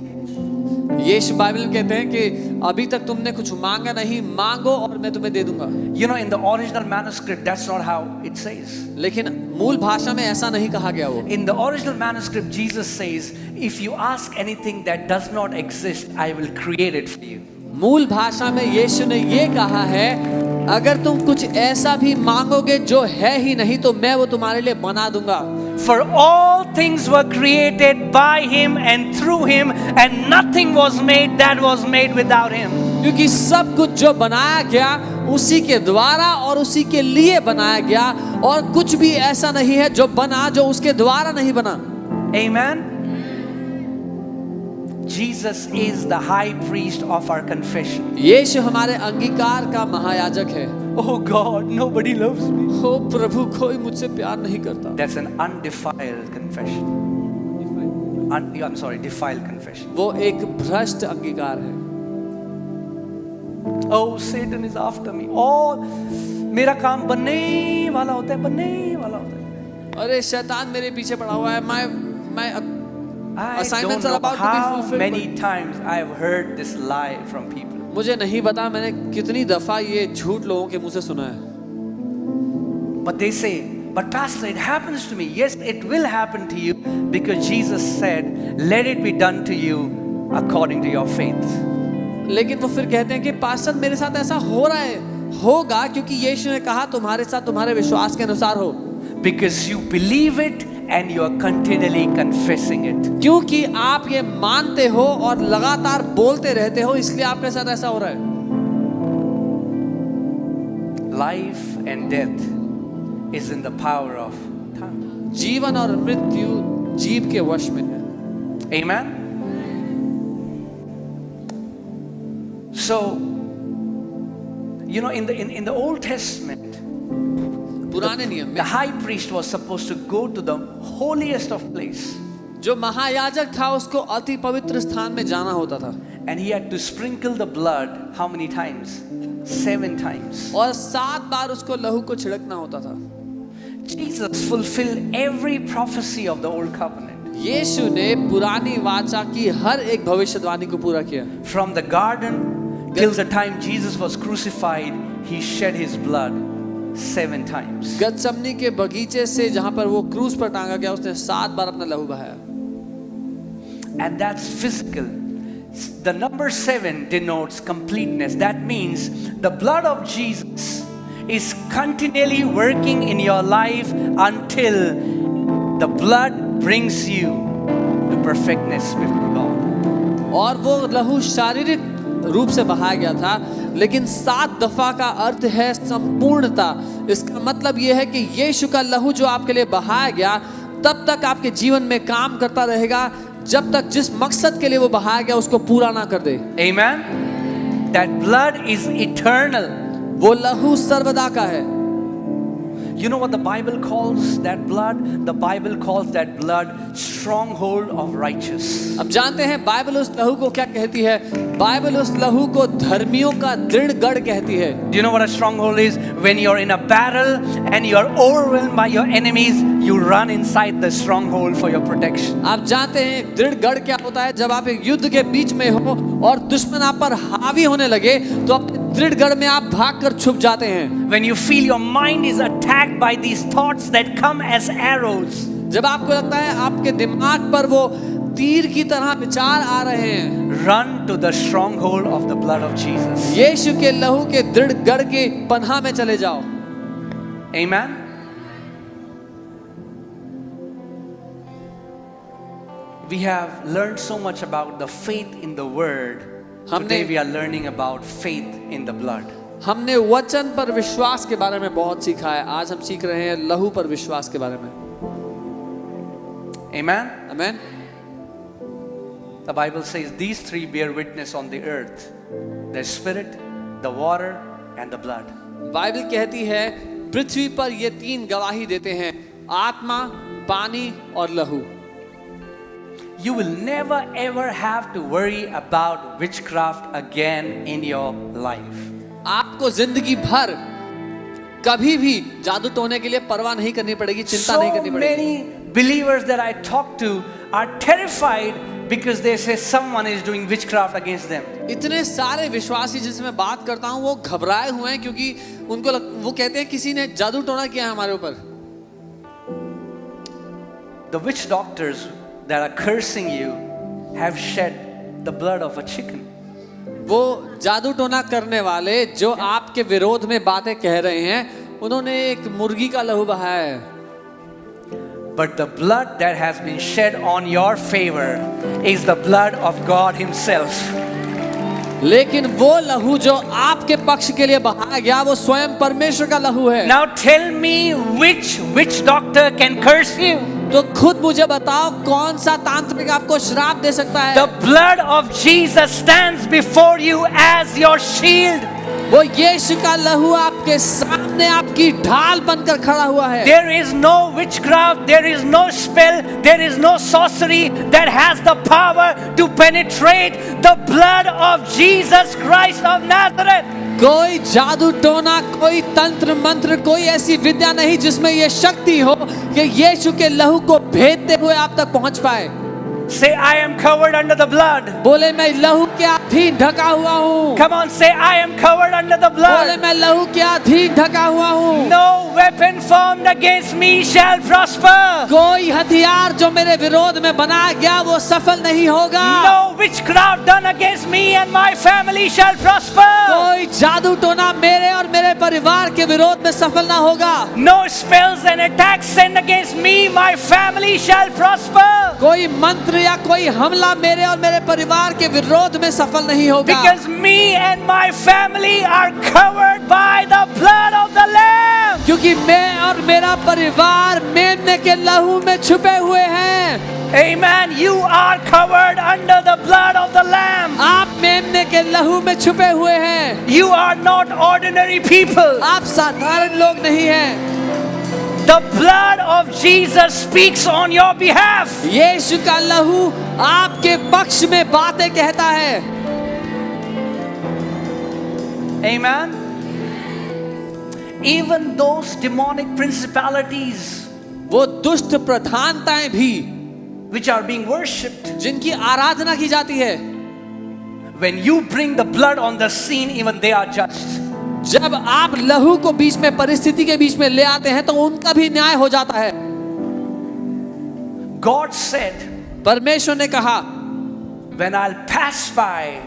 Speaker 2: Yeshu Bible में कहते हैं कि अभी तक तुमने कुछ मांगा नहीं, मांगो और मैं तुम्हें दे दूंगा।
Speaker 1: You know, in the original manuscript, that's not how it says.
Speaker 2: लेकिन मूल भाषा में ऐसा नहीं कहा गया वो।
Speaker 1: In the original manuscript, Jesus says, "If you ask anything that does not exist, I will create it for you."
Speaker 2: मूल भाषा में यीशु ने ये कहा है, अगर तुम कुछ ऐसा भी मांगोगे जो है ही नहीं तो मैं वो तुम्हारे लिए बना दूंगा।
Speaker 1: For all things were created by him and through him, and nothing was made that was made without him.
Speaker 2: क्योंकि सब कुछ जो बनाया गया उसी के द्वारा और उसी के लिए बनाया गया, और कुछ भी ऐसा नहीं है जो बना जो उसके द्वारा नहीं बना।
Speaker 1: Amen. Jesus is the high priest of our confession.
Speaker 2: यीशु हमारे अंगीकार का महायाजक है।
Speaker 1: Oh God, nobody loves me.
Speaker 2: ओ प्रभु, कोई मुझसे प्यार नहीं करता।
Speaker 1: That's an undefiled confession. I'm sorry, defiled confession.
Speaker 2: वो एक भ्रष्ट अंगीकार है।
Speaker 1: Oh, Satan is after me. Oh, मेरा काम बनने वाला होता है, बनने वाला होता है।
Speaker 2: अरे शैतान मेरे पीछे पड़ा हुआ है। मैं
Speaker 1: I
Speaker 2: assignments
Speaker 1: don't
Speaker 2: are
Speaker 1: know
Speaker 2: about to be
Speaker 1: how
Speaker 2: fulfilled.
Speaker 1: many times I have heard this lie from people.
Speaker 2: मुझे नहीं पता मैंने कितनी दफा ये झूठ लोगों के मुंह से सुना है।
Speaker 1: But they say, "But Pastor, it happens to me." Yes, it will happen to you because Jesus said, "Let it be done to you according to your faith."
Speaker 2: लेकिन वो फिर कहते हैं कि पास्टर मेरे साथ ऐसा हो रहा है, होगा क्योंकि यीशु ने कहा तुम्हारे साथ तुम्हारे विश्वास के अनुसार हो।
Speaker 1: Because you believe it and you are continually confessing it.
Speaker 2: क्योंकि आप ये मानते हो और लगातार बोलते रहते हो, इसलिए आपके साथ ऐसा हो रहा है।
Speaker 1: Life and death is in the power of tongue.
Speaker 2: जीवन और मृत्यु जीभ के वश में है।
Speaker 1: Amen. So, you know, in the Old Testament,
Speaker 2: पुराने नियम
Speaker 1: the
Speaker 2: में
Speaker 1: high priest was supposed to go to the holiest of place,
Speaker 2: जो महायाजक था उसको अति पवित्र स्थान में जाना होता था,
Speaker 1: and he had to sprinkle the blood how many times? 7 times.
Speaker 2: और 7 बार उसको लहू को छिड़कना होता था।
Speaker 1: Jesus fulfilled every prophecy of the old covenant.
Speaker 2: यीशु ने पुरानी वाचा की हर एक भविष्यवाणी को पूरा किया।
Speaker 1: From the garden till the time Jesus was crucified, he shed his blood 7 times.
Speaker 2: गतसमनी के बगीचे से जहां पर वो क्रूस पर टांगा गया, उसने 7 बार अपना लहू बहाया।
Speaker 1: And that's physical. The number 7 denotes completeness. That means the blood of Jesus is continually working in your life until the blood brings you to perfectness with God.
Speaker 2: और वो लहू शारीरिक रूप से बहाया गया था, लेकिन 7 दफा का अर्थ है संपूर्णता। इसका मतलब यह है कि यीशु का लहू जो आपके लिए बहाया गया तब तक आपके जीवन में काम करता रहेगा जब तक जिस मकसद के लिए वो बहाया गया उसको पूरा ना कर दे।
Speaker 1: Amen. That blood is eternal.
Speaker 2: वो लहू सर्वदा का है।
Speaker 1: You know what the Bible calls that blood? The Bible calls that blood stronghold of righteous.
Speaker 2: अब जानते हैं बाइबल उस लहू को क्या कहती है? बाइबल उस लहू को धर्मियों का दृढ़ गढ़ कहती है।
Speaker 1: Do you know what a stronghold is? When you're in a battle and you're overwhelmed by your enemies, you run inside the stronghold for your protection.
Speaker 2: आप जानते हैं दृढ़ गढ़ क्या होता है? जब आप एक युद्ध के बीच में हो और दुश्मन आप पर हावी होने लगे तो अपने दृढ़ गढ़ में आप भागकर छुप जाते हैं।
Speaker 1: When you feel your mind is attacked by these thoughts that come as arrows,
Speaker 2: जब आपको लगता है आपके दिमाग पर वो तीर की तरह विचार आ रहे हैं,
Speaker 1: run to the stronghold of the blood of Jesus.
Speaker 2: यीशु के लहू के दृढ़ गढ़ के पनाह में चले जाओ।
Speaker 1: Amen. We have learned so much about the faith in the word. Today we are learning about faith in the blood.
Speaker 2: हमने वचन पर विश्वास के बारे में बहुत सीखा है। आज हम सीख रहे हैं लहू पर विश्वास के बारे में।
Speaker 1: Amen.
Speaker 2: आमीन।
Speaker 1: The Bible says these three bear witness on the earth: the spirit, the water, and the blood.
Speaker 2: Bible कहती है पृथ्वी पर ये तीन गवाही देते हैं, आत्मा, पानी और लहू।
Speaker 1: You will never ever have to worry about witchcraft again in your life.
Speaker 2: आपको जिंदगी भर कभी भी जादू टोने के लिए परवाह नहीं करनी पड़ेगी, चिंता नहीं
Speaker 1: So
Speaker 2: करनी पड़ेगी।
Speaker 1: many believers that I talk to are terrified because they say someone is doing witchcraft against them.
Speaker 2: इतने सारे विश्वासी जिनसे मैं बात करता हूँ वो घबराए हुए हैं क्योंकि वो कहते हैं किसी ने जादू टोना किया है हमारे ऊपर।
Speaker 1: The witch doctors that are cursing you have shed the blood of a chicken.
Speaker 2: वो जादू टोना करने वाले जो आपके विरोध में बातें कह रहे हैं, उन्होंने एक मुर्गी का लहू बहाया है।
Speaker 1: But the blood that has been shed on your favor is the blood of God Himself.
Speaker 2: लेकिन वो लहू जो आपके पक्ष के लिए बहाया गया वो स्वयं परमेश्वर का लहू है।
Speaker 1: Now tell me which witch doctor can curse you?
Speaker 2: तो खुद मुझे बताओ कौन सा तांत्रिक आपको श्राप दे सकता है?
Speaker 1: The blood of Jesus stands before you as your shield.
Speaker 2: वो यीशु का लहू आपके सामने आपकी ढाल बनकर खड़ा हुआ है।
Speaker 1: There is no witchcraft, there is no spell, there is no sorcery that has the power to penetrate the blood of Jesus Christ of Nazareth.
Speaker 2: कोई जादू टोना, कोई तंत्र मंत्र, कोई ऐसी विद्या नहीं जिसमें ये शक्ति हो कि यीशु के लहू को भेदते हुए आप तक पहुंच पाए।
Speaker 1: Say, I am covered under the blood.
Speaker 2: बोले मैं लहू के अधीन ढका हुआ हूँ।
Speaker 1: Come on, say, I am covered under the
Speaker 2: बोले
Speaker 1: blood.
Speaker 2: मैं लहू के अधीन ढका हुआ हूँ।
Speaker 1: No weapon formed against me shall prosper.
Speaker 2: कोई हथियार जो मेरे विरोध में बनाया गया वो सफल नहीं होगा।
Speaker 1: No witchcraft done against me and my family shall prosper.
Speaker 2: कोई जादू टोना मेरे और मेरे परिवार के विरोध में सफल ना होगा।
Speaker 1: No spells and attacks sent against me, my family shall prosper.
Speaker 2: कोई मंत्र या कोई हमला मेरे और मेरे परिवार के विरोध में सफल नहीं होगा।
Speaker 1: Because me and my family are covered by the blood of the Lamb.
Speaker 2: क्योंकि मैं और मेरा परिवार मेमने के लहू में छुपे हुए हैं।
Speaker 1: Amen. You are covered under the blood of the Lamb.
Speaker 2: आप मेमने के लहू में छुपे हुए हैं।
Speaker 1: You are not ordinary people.
Speaker 2: आप साधारण लोग नहीं हैं।
Speaker 1: The blood of Jesus speaks on your behalf.
Speaker 2: यीशु का लहू आपके पक्ष में बातें कहता है।
Speaker 1: Amen. Even those demonic principalities
Speaker 2: वो दुष्ट प्रधानताएं भी
Speaker 1: which are being worshipped,
Speaker 2: जिनकी आराधना की जाती है,
Speaker 1: when you bring the blood on the scene, even they are judged.
Speaker 2: जब आप लहू को बीच में, परिस्थिति के बीच में ले आते हैं तो उनका भी न्याय हो जाता है।
Speaker 1: God said,
Speaker 2: परमेश्वर ने कहा,
Speaker 1: when I'll pass by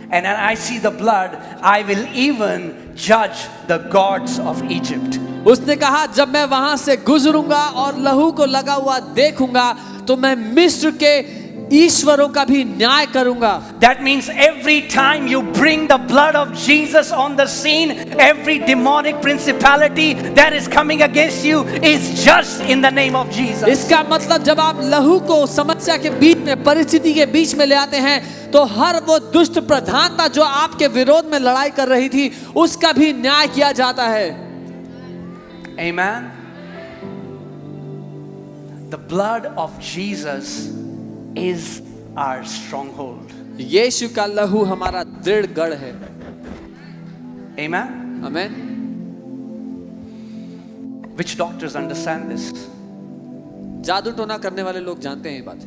Speaker 1: and I see the blood, I will even judge the gods of Egypt.
Speaker 2: उसने कहा जब मैं वहां से गुजरूंगा और लहू को लगा हुआ देखूंगा तो मैं मिस्र के ईश्वरों का भी न्याय करूंगा।
Speaker 1: That means every time you bring the blood of Jesus on the scene, every demonic principality that is coming against you is judged in the name of Jesus.
Speaker 2: इसका मतलब जब आप लहू को समस्या के बीच में, परिस्थिति के बीच में ले आते हैं तो हर वो दुष्ट प्रधानता जो आपके विरोध में लड़ाई कर रही थी उसका भी न्याय किया जाता है।
Speaker 1: Amen. The blood of Jesus is our stronghold.
Speaker 2: यीशु का लहू हमारा दृढ़ गढ़ है।
Speaker 1: Amen.
Speaker 2: आमीन।
Speaker 1: Which doctors understand this?
Speaker 2: जादू टोना करने वाले लोग जानते हैं ये बात।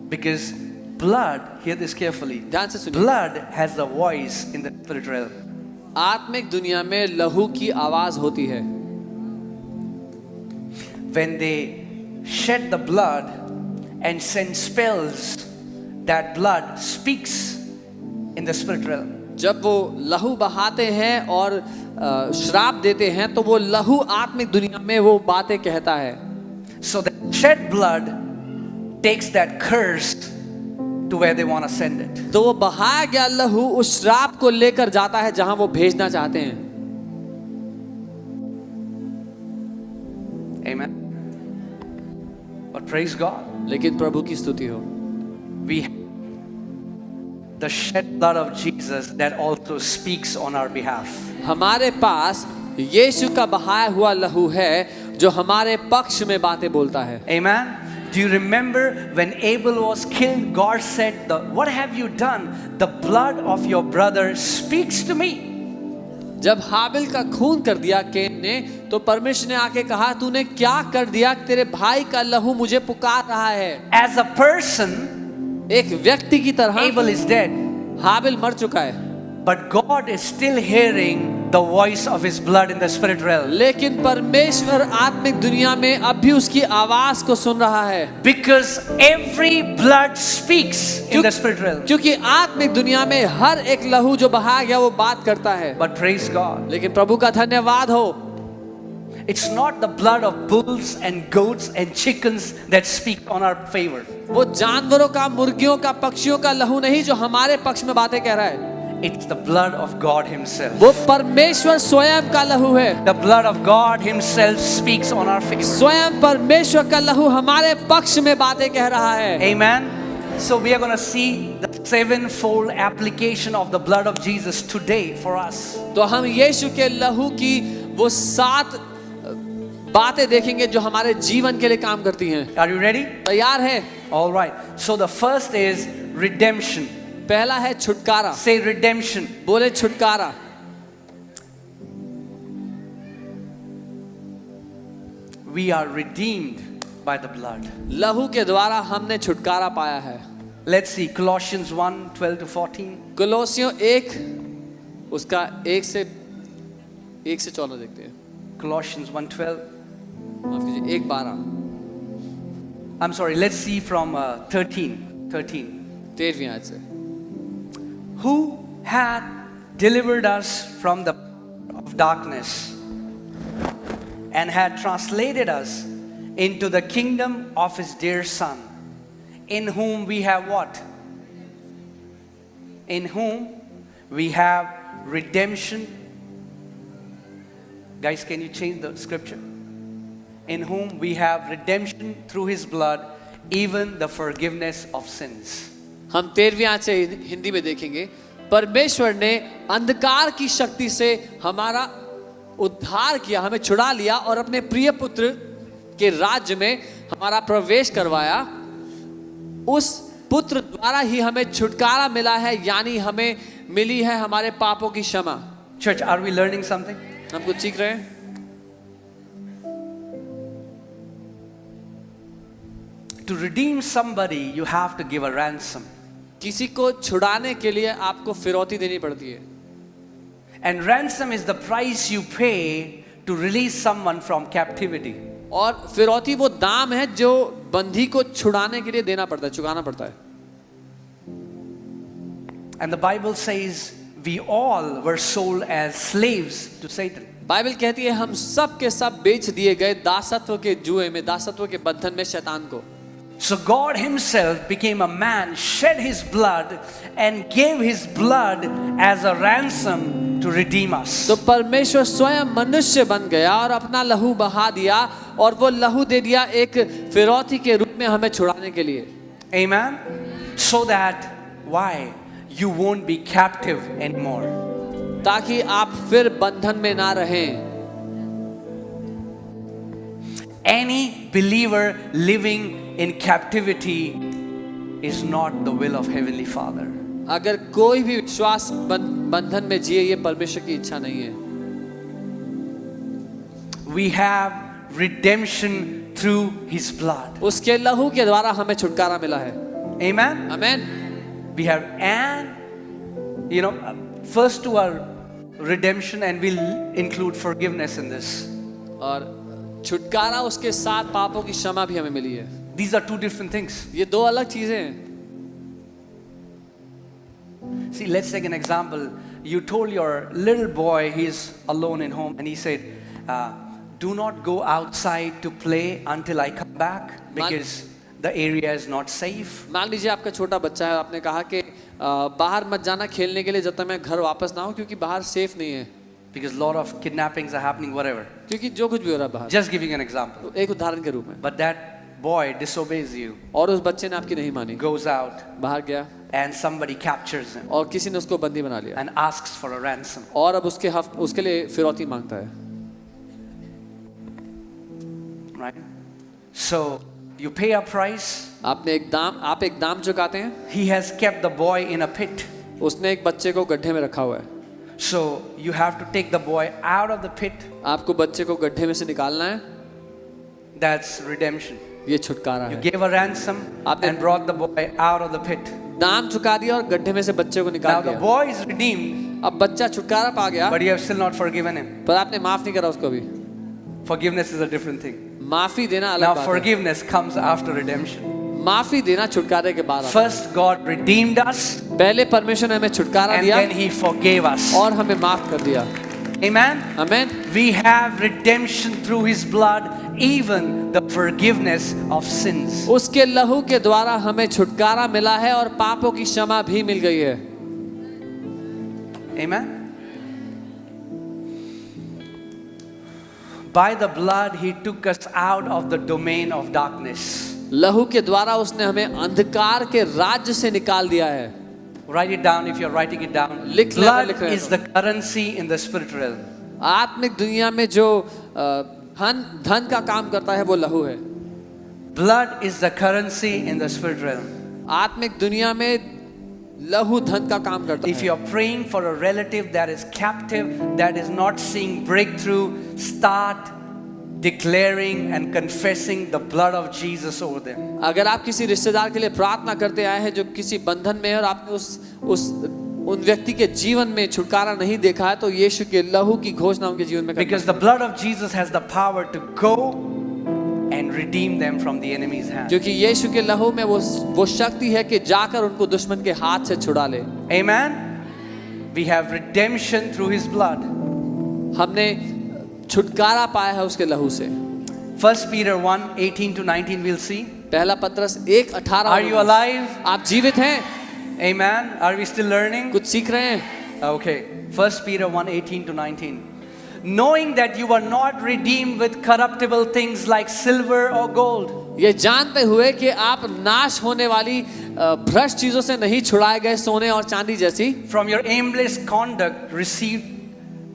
Speaker 1: Because blood, hear this carefully,
Speaker 2: ध्यान से सुनिए।
Speaker 1: blood has a voice in the spirit realm.
Speaker 2: आत्मिक दुनिया में लहू की आवाज होती है।
Speaker 1: When they shed the blood and send spells, that blood speaks in the spirit realm.
Speaker 2: जब वो लहू बहाते हैं और श्राप देते हैं तो वो लहू आत्मिक दुनिया में वो बातें कहता है।
Speaker 1: So the shed blood takes that curse to where they want to send it.
Speaker 2: तो वो बहाया गया लहू उस श्राप को लेकर जाता है जहां वो भेजना चाहते हैं.
Speaker 1: Amen. But praise God,
Speaker 2: लेकिन प्रभु की स्तुति हो,
Speaker 1: we have the shed blood of Jesus that also speaks on our behalf.
Speaker 2: हमारे पास यीशु का बहाया हुआ लहू है जो हमारे पक्ष में बातें बोलता है.
Speaker 1: Amen. Do you remember when Abel was killed, God said, "What have you done? The blood of your brother speaks to me."
Speaker 2: जब हाबिल का खून कर दिया केन ने, तो परमेश्वर ने आके कहा, तूने क्या कर दिया? तेरे भाई का लहू मुझे पुकार रहा है.
Speaker 1: As a person,
Speaker 2: एक व्यक्ति की तरह
Speaker 1: Abel is dead,
Speaker 2: हाबिल मर चुका है,
Speaker 1: but God is still hearing the voice of his blood in the spirit realm.
Speaker 2: लेकिन परमेश्वर आत्मिक दुनिया में अब भी उसकी आवाज को सुन रहा है.
Speaker 1: Because every blood speaks in the spirit realm.
Speaker 2: क्योंकि आत्मिक दुनिया में हर एक लहू जो बहाया गया वो बात करता है.
Speaker 1: But praise God,
Speaker 2: लेकिन प्रभु का धन्यवाद हो,
Speaker 1: it's not the blood of bulls and goats and chickens that speak on our favor.
Speaker 2: वो जानवरों का, मुर्गियों का, पक्षियों का लहू नहीं जो हमारे पक्ष में बातें कह रहा है.
Speaker 1: It's the blood of God himself.
Speaker 2: वो परमेश्वर स्वयं का लहू है.
Speaker 1: The blood of God himself speaks on our favor.
Speaker 2: स्वयं परमेश्वर का लहू हमारे पक्ष में बातें कह रहा है.
Speaker 1: Amen. So we are going to see the sevenfold application of the blood of Jesus today for us.
Speaker 2: तो हम यीशु के लहू की वो 7 बातें देखेंगे जो हमारे जीवन के लिए काम करती हैं.
Speaker 1: Are you ready?
Speaker 2: तैयार है?
Speaker 1: All right. So the first is redemption.
Speaker 2: पहला है छुटकारा.
Speaker 1: Say redemption.
Speaker 2: बोले छुटकारा.
Speaker 1: We are redeemed by the blood.
Speaker 2: लहू के द्वारा हमने छुटकारा पाया है.
Speaker 1: Let's see Colossians 1:12 to 14.
Speaker 2: कोलोसियों 1 उसका 1 से 14 देखते हैं.
Speaker 1: Colossians 1:12.
Speaker 2: माफ कीजिए 1:12.
Speaker 1: I'm sorry, let's see from 13.
Speaker 2: 13वीं आयत से.
Speaker 1: Who hath delivered us from the of darkness and had translated us into the kingdom of his dear Son, in whom we have what? In whom we have redemption. Guys, can you change the scripture? In whom we have redemption through his blood, even the forgiveness of sins.
Speaker 2: हम 13वीं आयत से हिंदी में देखेंगे. परमेश्वर ने अंधकार की शक्ति से हमारा उद्धार किया, हमें छुड़ा लिया और अपने प्रिय पुत्र के राज्य में हमारा प्रवेश करवाया. उस पुत्र द्वारा ही हमें छुटकारा मिला है, यानी हमें मिली है हमारे पापों की क्षमा.
Speaker 1: Church, are we learning something?
Speaker 2: हम कुछ सीख रहे हैं.
Speaker 1: To redeem somebody, you have to give a ransom.
Speaker 2: किसी को छुड़ाने के लिए आपको फिरौती देनी पड़ती है.
Speaker 1: And ransom is the price you pay to release someone from captivity.
Speaker 2: और फिरौती वो दाम है जो बंदी को छुड़ाने के लिए देना पड़ता है, चुकाना पड़ता है.
Speaker 1: And the Bible says we all were sold as slaves to Satan.
Speaker 2: Bible कहती है हम सब के सब बेच दिए गए दासत्व के जुए में, दासत्व के बंधन में शैतान को.
Speaker 1: So God himself became a man, shed his blood and gave his blood as a ransom to redeem us.
Speaker 2: तो परमेश्वर स्वयं मनुष्य बन गया और अपना लहू बहा दिया और वो लहू दे दिया एक फिरौती के रूप में हमें छुड़ाने के लिए.
Speaker 1: Amen. So that why you won't be captive anymore.
Speaker 2: ताकि आप फिर बंधन में ना रहें.
Speaker 1: Any believer living in captivity is not the will of Heavenly Father.
Speaker 2: अगर कोई भी विश्वास बंधन में जिए, ये परमेश्वर की इच्छा नहीं है.
Speaker 1: We have redemption through his blood.
Speaker 2: उसके लहू के द्वारा हमें छुटकारा मिला है.
Speaker 1: Amen.
Speaker 2: Amen.
Speaker 1: We have, and first to our redemption, and we'll include forgiveness in this.
Speaker 2: और छुटकारा उसके साथ पापों की क्षमा भी हमें मिली है.
Speaker 1: These are two different things.
Speaker 2: ये दो अलग चीजें हैं.
Speaker 1: See, let's take an example. You told your little boy, he's alone in home, and he said, do not go outside to play until I come back, because the area is not safe.
Speaker 2: मान लीजिए आपका छोटा बच्चा है, आपने कहा कि बाहर मत जाना खेलने के लिए जब तक मैं घर वापस ना आऊं, क्योंकि बाहर सेफ नहीं है,
Speaker 1: Because a lot of kidnappings are happening, whatever.
Speaker 2: क्योंकि जो कुछ भी हो रहा है बाहर.
Speaker 1: Just giving an example.
Speaker 2: एक उदाहरण के रूप में.
Speaker 1: But that boy disobeys you,
Speaker 2: और उस बच्चे ने आपकी नहीं मानी,
Speaker 1: goes out,
Speaker 2: बाहर गया
Speaker 1: and somebody captures him
Speaker 2: और किसी ने उसको बंदी बना लिया
Speaker 1: and asks for a ransom.
Speaker 2: और अब उसके लिए फिरौती मांगता है.
Speaker 1: Right? So you pay a price.
Speaker 2: आप एक दाम चुकाते हैं.
Speaker 1: He has kept the boy in a pit.
Speaker 2: उसने एक बच्चे को गड्ढे में रखा हुआ है.
Speaker 1: So you have to take the boy out of the pit.
Speaker 2: आपको बच्चे को गड्ढे में से निकालना है.
Speaker 1: That's redemption.
Speaker 2: ये छुटकारा
Speaker 1: You
Speaker 2: है.
Speaker 1: gave a ransom and brought the boy out of the pit.
Speaker 2: दाम चुका दिया और गड्ढे में से बच्चे को
Speaker 1: Now
Speaker 2: निकाल
Speaker 1: the
Speaker 2: दिया.
Speaker 1: boy is redeemed,
Speaker 2: अब बच्चा छुटकारा पा गया,
Speaker 1: but you have still not forgiven him.
Speaker 2: पर आपने माफ नहीं करा उसको भी.
Speaker 1: Forgiveness is a different thing.
Speaker 2: माफी देना अलग
Speaker 1: Now
Speaker 2: बात है.
Speaker 1: forgiveness comes after redemption.
Speaker 2: माफी देना छुटकारे के बाद आता है.
Speaker 1: First God redeemed us,
Speaker 2: पहले परमेश्वर ने हमें छुटकारा
Speaker 1: and
Speaker 2: दिया
Speaker 1: then He forgave us.
Speaker 2: और हमें माफ कर दिया.
Speaker 1: Amen.
Speaker 2: आमीन.
Speaker 1: We have redemption through His blood, even the forgiveness of sins.
Speaker 2: उसके लहू के द्वारा हमें छुटकारा मिला है और पापों की क्षमा भी मिल गई है.
Speaker 1: Amen. By the blood He took us out of the domain of darkness.
Speaker 2: लहू के द्वारा उसने हमें अंधकार के राज्य से निकाल दिया है.
Speaker 1: Write it down if you're writing it down.
Speaker 2: लिख ले,
Speaker 1: Blood
Speaker 2: लिख रहे हैं
Speaker 1: is the currency in the spirit realm.
Speaker 2: आत्मिक दुनिया में जो धन का काम करता है वो लहू है.
Speaker 1: Blood is the currency in the spirit realm.
Speaker 2: आत्मिक दुनिया में लहू धन का काम करता
Speaker 1: If
Speaker 2: है.
Speaker 1: you're praying for a relative that is captive, that is not seeing breakthrough, start declaring and confessing the blood of Jesus over them.
Speaker 2: अगर आप किसी रिश्तेदार के लिए प्रार्थना करते आए हैं जो किसी बंधन में है और आपने उन व्यक्ति के जीवन में छुटकारा नहीं देखा है, तो यीशु के लहू की घोषणा उनके जीवन में करना.
Speaker 1: Because the blood of Jesus has the power to go and redeem them from the enemy's hand.
Speaker 2: क्योंकि यीशु के लहू में वो शक्ति है कि जाकर उनको दुश्मन के हाथ से छुड़ा ले.
Speaker 1: Amen. We have redemption through His blood.
Speaker 2: हमने छुटकारा पाया है उसके लहू से.
Speaker 1: 1 Peter 1:18 to 19 we'll see.
Speaker 2: पहला पत्रस 1:18.
Speaker 1: Are you alive?
Speaker 2: आप जीवित हैं?
Speaker 1: Amen. Are we still learning?
Speaker 2: कुछ सीख रहे हैं?
Speaker 1: Okay. 1 Peter 1:18 to 19. Knowing that you were not redeemed with corruptible things like silver or gold.
Speaker 2: ये जानते हुए कि आप नाश होने वाली भ्रष्ट चीजों से नहीं छुड़ाए गए सोने और चांदी जैसी.
Speaker 1: From your aimless conduct received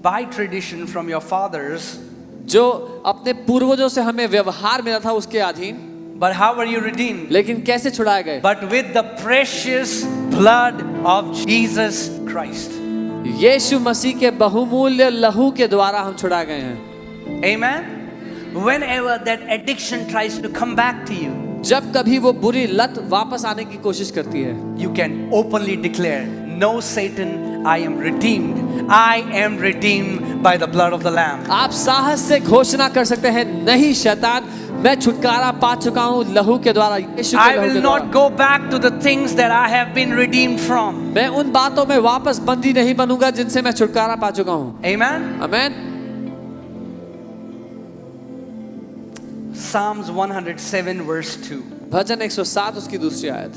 Speaker 1: by tradition from your fathers.
Speaker 2: जो अपने पूर्वजों से हमें व्यवहार मिला था उसके अधीन.
Speaker 1: But how were you redeemed?
Speaker 2: लेकिन कैसे छुड़ाए गए?
Speaker 1: But with the precious blood of Jesus Christ.
Speaker 2: यीशु मसीह के बहुमूल्य लहू के द्वारा हम छुड़ाए गए हैं.
Speaker 1: Amen. Whenever that addiction tries to come back to you,
Speaker 2: जब कभी वो बुरी लत वापस आने की कोशिश करती है,
Speaker 1: you can openly declare, "No, Satan, I am redeemed. I am redeemed by the blood of the Lamb."
Speaker 2: आप साहस से घोषणा कर सकते हैं, नहीं शैतान, मैं छुटकारा पा चुका हूँ लहू के द्वारा, यीशु के
Speaker 1: I
Speaker 2: लहू
Speaker 1: will
Speaker 2: के
Speaker 1: not
Speaker 2: द्वारा.
Speaker 1: go back to the things that I have been redeemed from.
Speaker 2: मैं उन बातों में वापस बंदी नहीं बनूंगा जिनसे मैं छुटकारा पा चुका हूँ.
Speaker 1: Amen.
Speaker 2: आमीन.
Speaker 1: Psalms 107 verse 2.
Speaker 2: भजन 107 उसकी दूसरी आयत.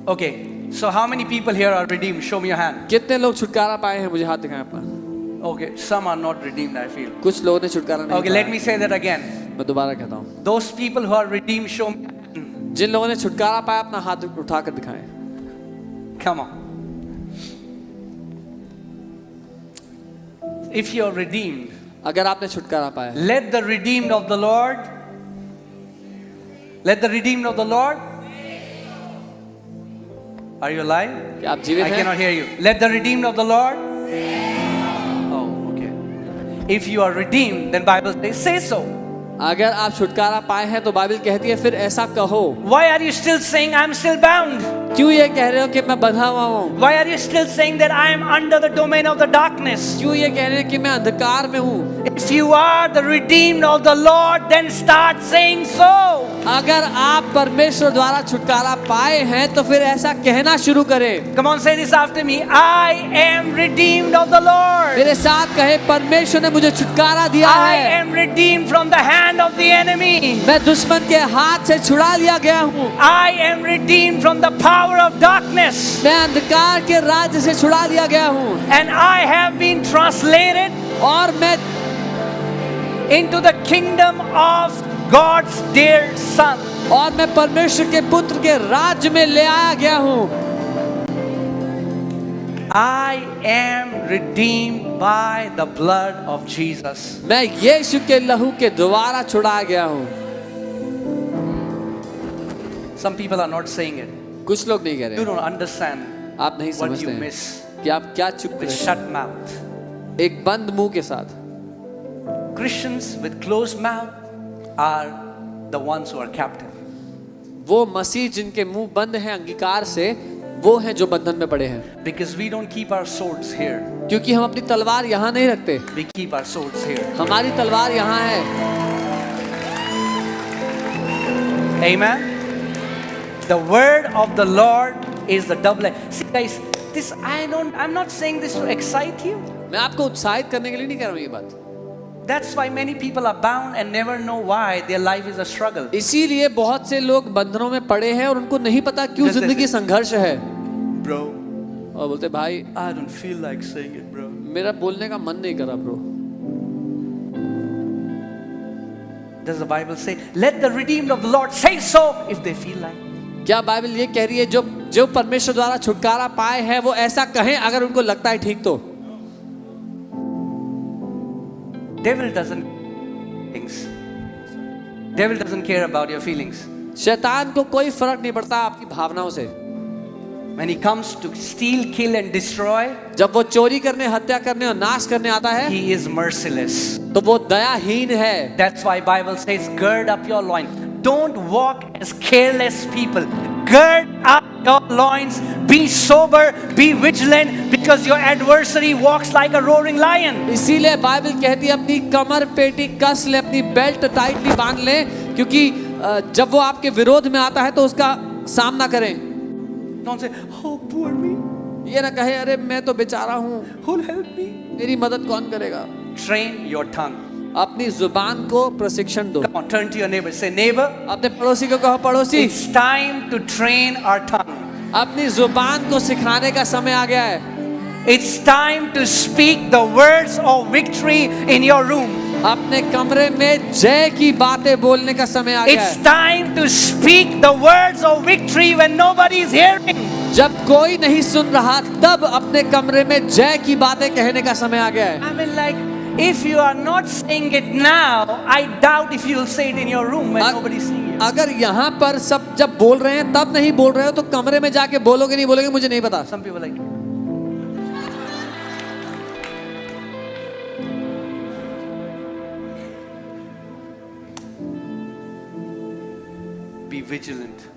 Speaker 1: Okay, so how many people here are redeemed? Show me your hand.
Speaker 2: कितने लोग छुटकारा पाए हैं? मुझे हाथ दिखाएं अपना.
Speaker 1: Okay, some are not redeemed, I feel.
Speaker 2: कुछ लोगों ने छुटकारा नहीं
Speaker 1: Okay,
Speaker 2: पाया.
Speaker 1: let me say that again.
Speaker 2: मैं दोबारा कहता हूँ,
Speaker 1: Those people who are redeemed, show me.
Speaker 2: जिन लोगों ने छुटकारा पाया अपना हाथ उठाकर दिखाएं.
Speaker 1: Come on. If you are redeemed,
Speaker 2: अगर आपने छुटकारा पाया,
Speaker 1: let the redeemed of the Lord, let the redeemed of the Lord. Are you alive?
Speaker 2: क्या आप जीवित
Speaker 1: I
Speaker 2: हैं?
Speaker 1: cannot hear you. Let the redeemed of the Lord. Oh, okay. If you are redeemed, then Bible says, say so.
Speaker 2: अगर आप छुटकारा पाए हैं तो बाइबल कहती है फिर ऐसा कहो.
Speaker 1: Why are you still saying I'm still bound?
Speaker 2: क्यों ये कह रहे हो कि मैं बंधा हुआ हूँ?
Speaker 1: Why are you still saying that I am under the domain of the darkness?
Speaker 2: क्यों ये कह रहे हो कि मैं अंधकार में हूँ?
Speaker 1: If you are the redeemed of the Lord, then start saying so.
Speaker 2: अगर आप परमेश्वर द्वारा छुटकारा पाए हैं तो फिर ऐसा कहना शुरू करें।
Speaker 1: Come on, say this after me. I am redeemed of the Lord.
Speaker 2: मेरे साथ कहे, परमेश्वर ने मुझे छुटकारा दिया
Speaker 1: I
Speaker 2: है।
Speaker 1: am redeemed from the hand of the enemy.
Speaker 2: मैं दुश्मन के हाथ से छुड़ा लिया गया हूँ।
Speaker 1: I am redeemed from the power of darkness.
Speaker 2: मैं अंधकार के राज्य से छुड़ा लिया गया हूँ
Speaker 1: And I have been translated
Speaker 2: और मैं
Speaker 1: into the kingdom of God's dear Son.
Speaker 2: और मैं परमेश्वर के पुत्र के राज्य में ले आया गया हूँ।
Speaker 1: I am redeemed by the blood of Jesus.
Speaker 2: मैं यीशु के लहू के द्वारा छुड़ाया गया हूँ।
Speaker 1: Some people are not saying it.
Speaker 2: कुछ लोग नहीं कह
Speaker 1: You
Speaker 2: रहे,
Speaker 1: don't understand
Speaker 2: आप नहीं
Speaker 1: what
Speaker 2: समझते
Speaker 1: you
Speaker 2: हैं
Speaker 1: miss
Speaker 2: कि आप क्या चुप
Speaker 1: with
Speaker 2: रहे
Speaker 1: shut mouth.
Speaker 2: हैं। एक बंद मुंह के साथ
Speaker 1: Christians with closed mouth are the ones who are captive.
Speaker 2: वो मसीह जिनके मुंह बंद हैं अंगीकार से, वो हैं जो बंधन में पड़े हैं।
Speaker 1: Because we don't keep our swords here.
Speaker 2: क्योंकि हम अपनी तलवार यहाँ नहीं रखते,
Speaker 1: We keep our swords here.
Speaker 2: हमारी तलवार यहाँ है।
Speaker 1: Amen. The word of the Lord is the double. See guys, this I'm not saying this to excite you.
Speaker 2: मैं आपको उत्साहित करने के लिए नहीं कह रहा हूँ ये बात।
Speaker 1: That's why many people are bound and never know why their life is a struggle.
Speaker 2: इसीलिए बहुत से लोग बंधनों में पड़े हैं और उनको नहीं पता क्यों
Speaker 1: जैसे-
Speaker 2: जिंदगी संघर्ष है।
Speaker 1: Bro,
Speaker 2: और बोलते भाई
Speaker 1: I don't feel like saying it, bro.
Speaker 2: मेरा बोलने का मन नहीं कर रहा bro.
Speaker 1: Does the Bible say, let the redeemed of the Lord say so if they feel like?
Speaker 2: क्या बाइबल ये कह रही है जो जो परमेश्वर द्वारा छुटकारा पाए हैं वो ऐसा कहें अगर उनको लगता है ठीक तो?
Speaker 1: Devil doesn't things. Devil doesn't care about your feelings.
Speaker 2: शैतान को कोई फर्क नहीं पड़ता आपकी भावनाओं से।
Speaker 1: When he comes to steal, kill and destroy,
Speaker 2: जब वो चोरी करने, हत्या करने और नाश करने आता है
Speaker 1: he is merciless.
Speaker 2: तो वो दयाहीन है।
Speaker 1: That's why Bible says, gird up your loins. Don't walk as careless people. Gird up your loins. Be sober. Be vigilant, because your adversary walks like a roaring lion.
Speaker 2: इसीलिए Bible कहती है अपनी कमर पेटी कस ले, अपनी बेल्ट टाइटली बांध ले, क्योंकि जब वो आपके विरोध में आता है तो उसका सामना करें।
Speaker 1: Don't say, oh poor me.
Speaker 2: ये ना कहे अरे मैं तो बेचारा हूँ,
Speaker 1: Who'll help me?
Speaker 2: मेरी मदद कौन करेगा।
Speaker 1: Train your tongue.
Speaker 2: अपनी जुबान को प्रशिक्षण दो।
Speaker 1: Come on, turn to your neighbor. Say, neighbor,
Speaker 2: अपने पड़ोसी को कहो पड़ोसी,
Speaker 1: it's time to train our tongue.
Speaker 2: अपनी जुबान को सिखाने का समय आ गया है।
Speaker 1: It's time to speak the words of victory in your room.
Speaker 2: अपने कमरे में जय की बातें बोलने का समय आ गया
Speaker 1: It's
Speaker 2: है।
Speaker 1: time to speak the words of victory when nobody is hearing.
Speaker 2: जब कोई नहीं सुन रहा तब अपने कमरे में जय की बातें कहने का समय आ गया है।
Speaker 1: I mean, like, if you are not saying it now, I doubt if you will say it in your room when nobody is seeing you.
Speaker 2: अगर यहाँ पर सब जब बोल रहे हैं तब नहीं बोल रहे हो तो कमरे में जाके बोलोगे नहीं बोलोगे मुझे नहीं पता।
Speaker 1: Some people are like, be vigilant.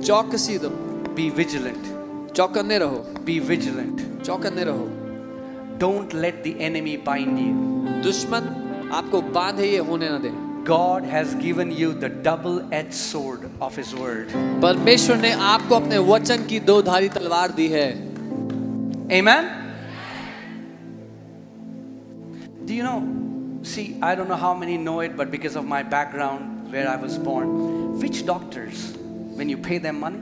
Speaker 2: चौकसी दो,
Speaker 1: Be vigilant.
Speaker 2: चौकन्ने रहो,
Speaker 1: Be vigilant.
Speaker 2: चौकन्ने रहो।
Speaker 1: Don't let the enemy bind you.
Speaker 2: दुश्मन आपको बांधे ये होने ना दे।
Speaker 1: God has given you the double-edged sword of His word.
Speaker 2: परमेश्वर ने आपको अपने वचन की दो धारी तलवार दी है।
Speaker 1: Amen? Do you know? See, I don't know how many know it, but because of my background, where I was born, which doctors, when you pay them money,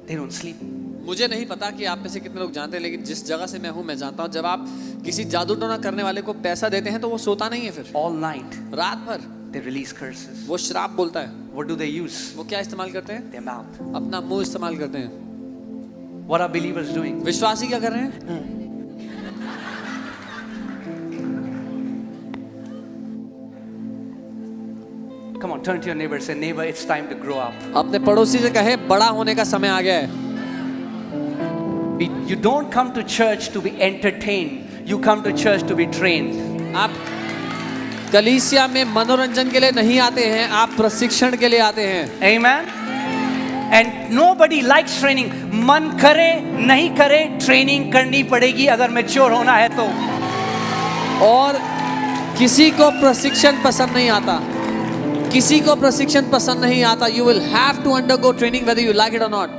Speaker 1: they don't sleep.
Speaker 2: मुझे नहीं पता कि आप में से कितने लोग जानते हैं, लेकिन जिस जगह से मैं हूँ मैं जानता हूँ, जब आप किसी जादू टोना करने वाले को पैसा देते हैं तो वो सोता नहीं है, फिर
Speaker 1: All night,
Speaker 2: रात भर
Speaker 1: they release curses.
Speaker 2: वो शराब बोलता है।
Speaker 1: What do they use?
Speaker 2: वो क्या इस्तेमाल करते हैं?
Speaker 1: Their mouth.
Speaker 2: अपना मुंह इस्तेमाल करते हैं।
Speaker 1: What are believers doing?
Speaker 2: विश्वासी क्या कर रहे हैं?
Speaker 1: Come on, turn to your neighbor. Say, neighbor, it's time to grow up.
Speaker 2: अपने पड़ोसी से कहे बड़ा होने का समय आ गया है।
Speaker 1: You don't come to church to be entertained. You come to church to be trained.
Speaker 2: आप कलीसिया में मनोरंजन के लिए नहीं आते हैं, आप प्रशिक्षण के लिए आते हैं।
Speaker 1: Amen? And nobody likes training. मन करे नहीं करे ट्रेनिंग करनी पड़ेगी अगर मैच्योर होना है तो.
Speaker 2: और किसी को प्रशिक्षण पसंद नहीं आता, किसी को प्रशिक्षण पसंद नहीं आता. You will have to undergo training whether you like it or not.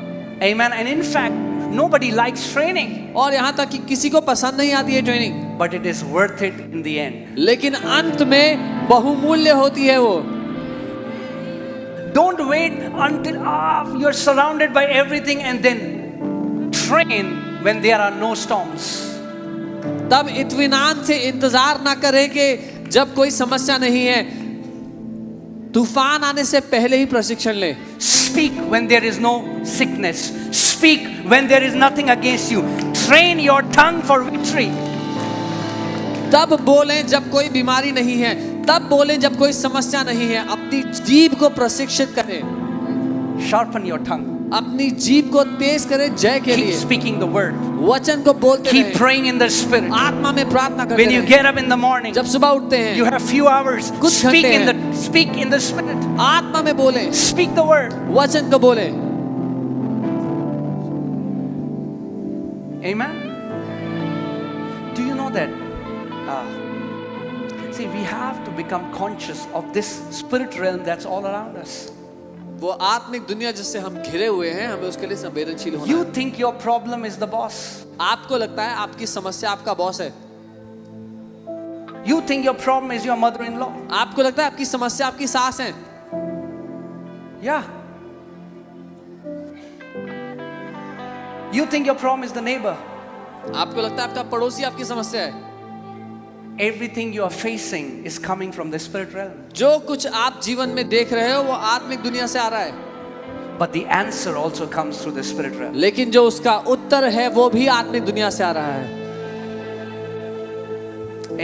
Speaker 1: Amen. And in fact, nobody likes training.
Speaker 2: और यहाँ तक कि किसी को पसंद नहीं आती है training,
Speaker 1: But it is worth it in the end.
Speaker 2: लेकिन अंत में बहुमूल्य होती है वो.
Speaker 1: Don't wait until you're surrounded by everything and then train when there are no storms.
Speaker 2: तब इत्मीनान से इंतजार ना करें कि जब कोई समस्या नहीं है, तूफान आने से पहले ही प्रशिक्षण ले.
Speaker 1: Speak when there is no sickness. Speak when there is nothing against you. Train your tongue for victory.
Speaker 2: तब बोलें जब कोई बीमारी नहीं है, तब बोलें जब कोई समस्या नहीं है. अपनी जीभ को प्रशिक्षित करें,
Speaker 1: Sharpen your tongue.
Speaker 2: अपनी जीभ को तेज करें जय के
Speaker 1: Keep
Speaker 2: लिए.
Speaker 1: speaking the word.
Speaker 2: वचन को बोलते
Speaker 1: Keep
Speaker 2: रहें,
Speaker 1: praying in the spirit.
Speaker 2: आत्मा में प्रार्थना करते
Speaker 1: When you
Speaker 2: रहें.
Speaker 1: get up in the morning,
Speaker 2: जब सुबह उठते
Speaker 1: you
Speaker 2: हैं,
Speaker 1: have few hours.
Speaker 2: कुछ
Speaker 1: Speak
Speaker 2: घंटे
Speaker 1: speak in the spirit.
Speaker 2: आत्मा में बोलें,
Speaker 1: Speak the word.
Speaker 2: वचन को बोलें.
Speaker 1: Amen. Do you know that? See, we have to become conscious of this spirit realm that's all around us.
Speaker 2: वो आत्मिक दुनिया जिससे हम घिरे हुए हैं, हमें उसके लिए संवेदनशील होना
Speaker 1: You
Speaker 2: है.
Speaker 1: think your problem is the boss.
Speaker 2: आपको लगता है आपकी समस्या आपका बॉस है.
Speaker 1: You think your problem is your mother-in-law.
Speaker 2: आपको लगता है आपकी समस्या आपकी सास है.
Speaker 1: Yeah. You think your problem is the neighbor.
Speaker 2: आपको लगता है आपका पड़ोसी आपकी समस्या है.
Speaker 1: Everything you are facing is coming from the spirit realm.
Speaker 2: जो कुछ आप जीवन में देख रहे हो वो आत्मिक दुनिया से आ रहा है,
Speaker 1: But the answer also comes through the spirit realm.
Speaker 2: लेकिन जो उसका उत्तर है वो भी आत्मिक दुनिया से आ रहा है.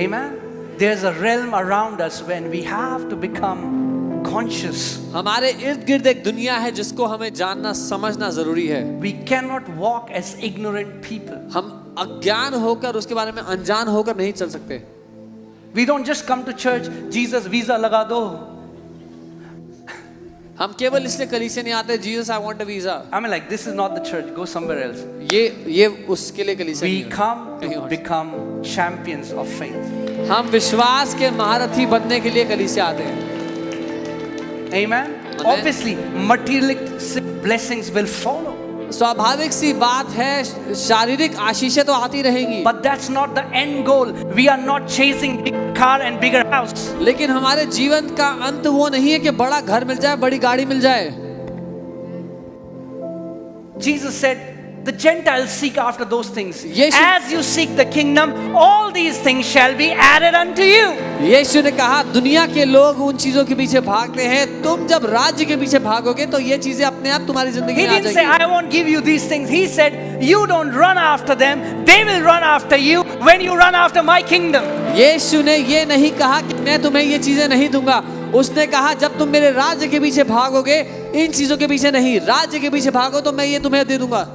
Speaker 1: Amen. There's a realm around us when we have to become conscious.
Speaker 2: हमारे इर्द गिर्द एक दुनिया है जिसको हमें जानना समझना जरूरी है.
Speaker 1: We cannot walk as ignorant people.
Speaker 2: हम अज्ञान होकर, उसके बारे में अनजान होकर नहीं चल सकते.
Speaker 1: We don't just come to church, Jesus visa लगा दो.
Speaker 2: हम केवल इसलिए कलीसिया नहीं आते, Jesus I want a visa.
Speaker 1: I mean, like, this is not the church. Go somewhere else.
Speaker 2: ये उसके लिए कलीसिया
Speaker 1: We
Speaker 2: नहीं है.
Speaker 1: come
Speaker 2: कहीं
Speaker 1: to
Speaker 2: और.
Speaker 1: become champions of faith.
Speaker 2: हम विश्वास के महारथी बनने के लिए कलीसिया आते हैं.
Speaker 1: Amen. Obviously, materialistic blessings will follow.
Speaker 2: स्वाभाविक सी बात है, शारीरिक आशीषें तो आती रहेंगी,
Speaker 1: But that's not the end goal. We are not chasing big car and bigger house.
Speaker 2: लेकिन हमारे जीवन का अंत वो नहीं है कि बड़ा घर मिल जाए, बड़ी गाड़ी मिल जाए.
Speaker 1: Jesus said, the Gentiles seek after those things.
Speaker 2: Yeshu-
Speaker 1: As you seek the kingdom, all these things shall be added unto you.
Speaker 2: यीशु ने कहा दुनिया के लोग उन चीजों के पीछे भागते हैं, तुम जब राज्य के पीछे भागोगे तो ये चीजें अपने आप तुम्हारी जिंदगी
Speaker 1: He
Speaker 2: में आ
Speaker 1: didn't say,
Speaker 2: जाएंगी.
Speaker 1: I won't give you these things. He said, you don't run after them. They will run after you when you run after my kingdom.
Speaker 2: यीशु ने ये नहीं कहा कि मैं तुम्हें ये चीजें नहीं दूंगा. उसने कहा जब तुम मेरे राज्य के पीछे भागोगे, इन चीजों के पीछे नहीं, राज्य के पीछे भागो तो मैं ये तुम्हें दे दूंगा.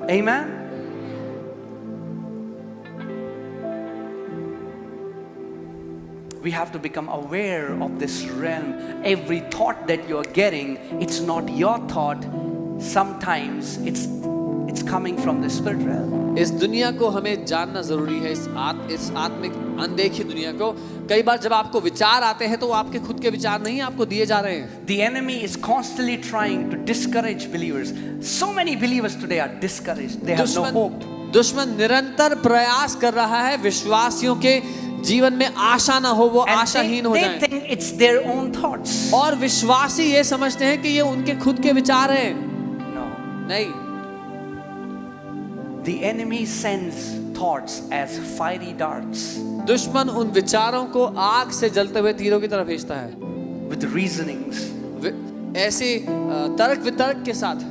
Speaker 1: Amen. We have to become aware of this realm. Every thought that you're getting, it's not your thought. Sometimes it's coming from the spirit realm.
Speaker 2: इस दुनिया को हमें जानना जरूरी है, इस आत्मिक अनदेखी दुनिया को. कई बार जब आपको विचार आते हैं तो वो आपके खुद के विचार नहीं आपको दिए जा रहे हैं.
Speaker 1: The enemy is constantly trying to discourage believers. So many believers today are discouraged. They have no hope.
Speaker 2: दुश्मन निरंतर प्रयास कर रहा है विश्वासियों के जीवन में आशा ना हो, वो
Speaker 1: And
Speaker 2: आशाहीन हो
Speaker 1: they
Speaker 2: जाएं.
Speaker 1: think it's their own thoughts.
Speaker 2: और विश्वासी ये समझते हैं कि ये उनके खुद के विचार हैं.
Speaker 1: No.
Speaker 2: नहीं,
Speaker 1: The enemy sends thoughts as fiery darts
Speaker 2: दुश्मन उन विचारों को आग से जलते हुए तीरों की तरफ भेजता है,
Speaker 1: with reasonings.
Speaker 2: ऐसे तर्क वितर्क के साथ.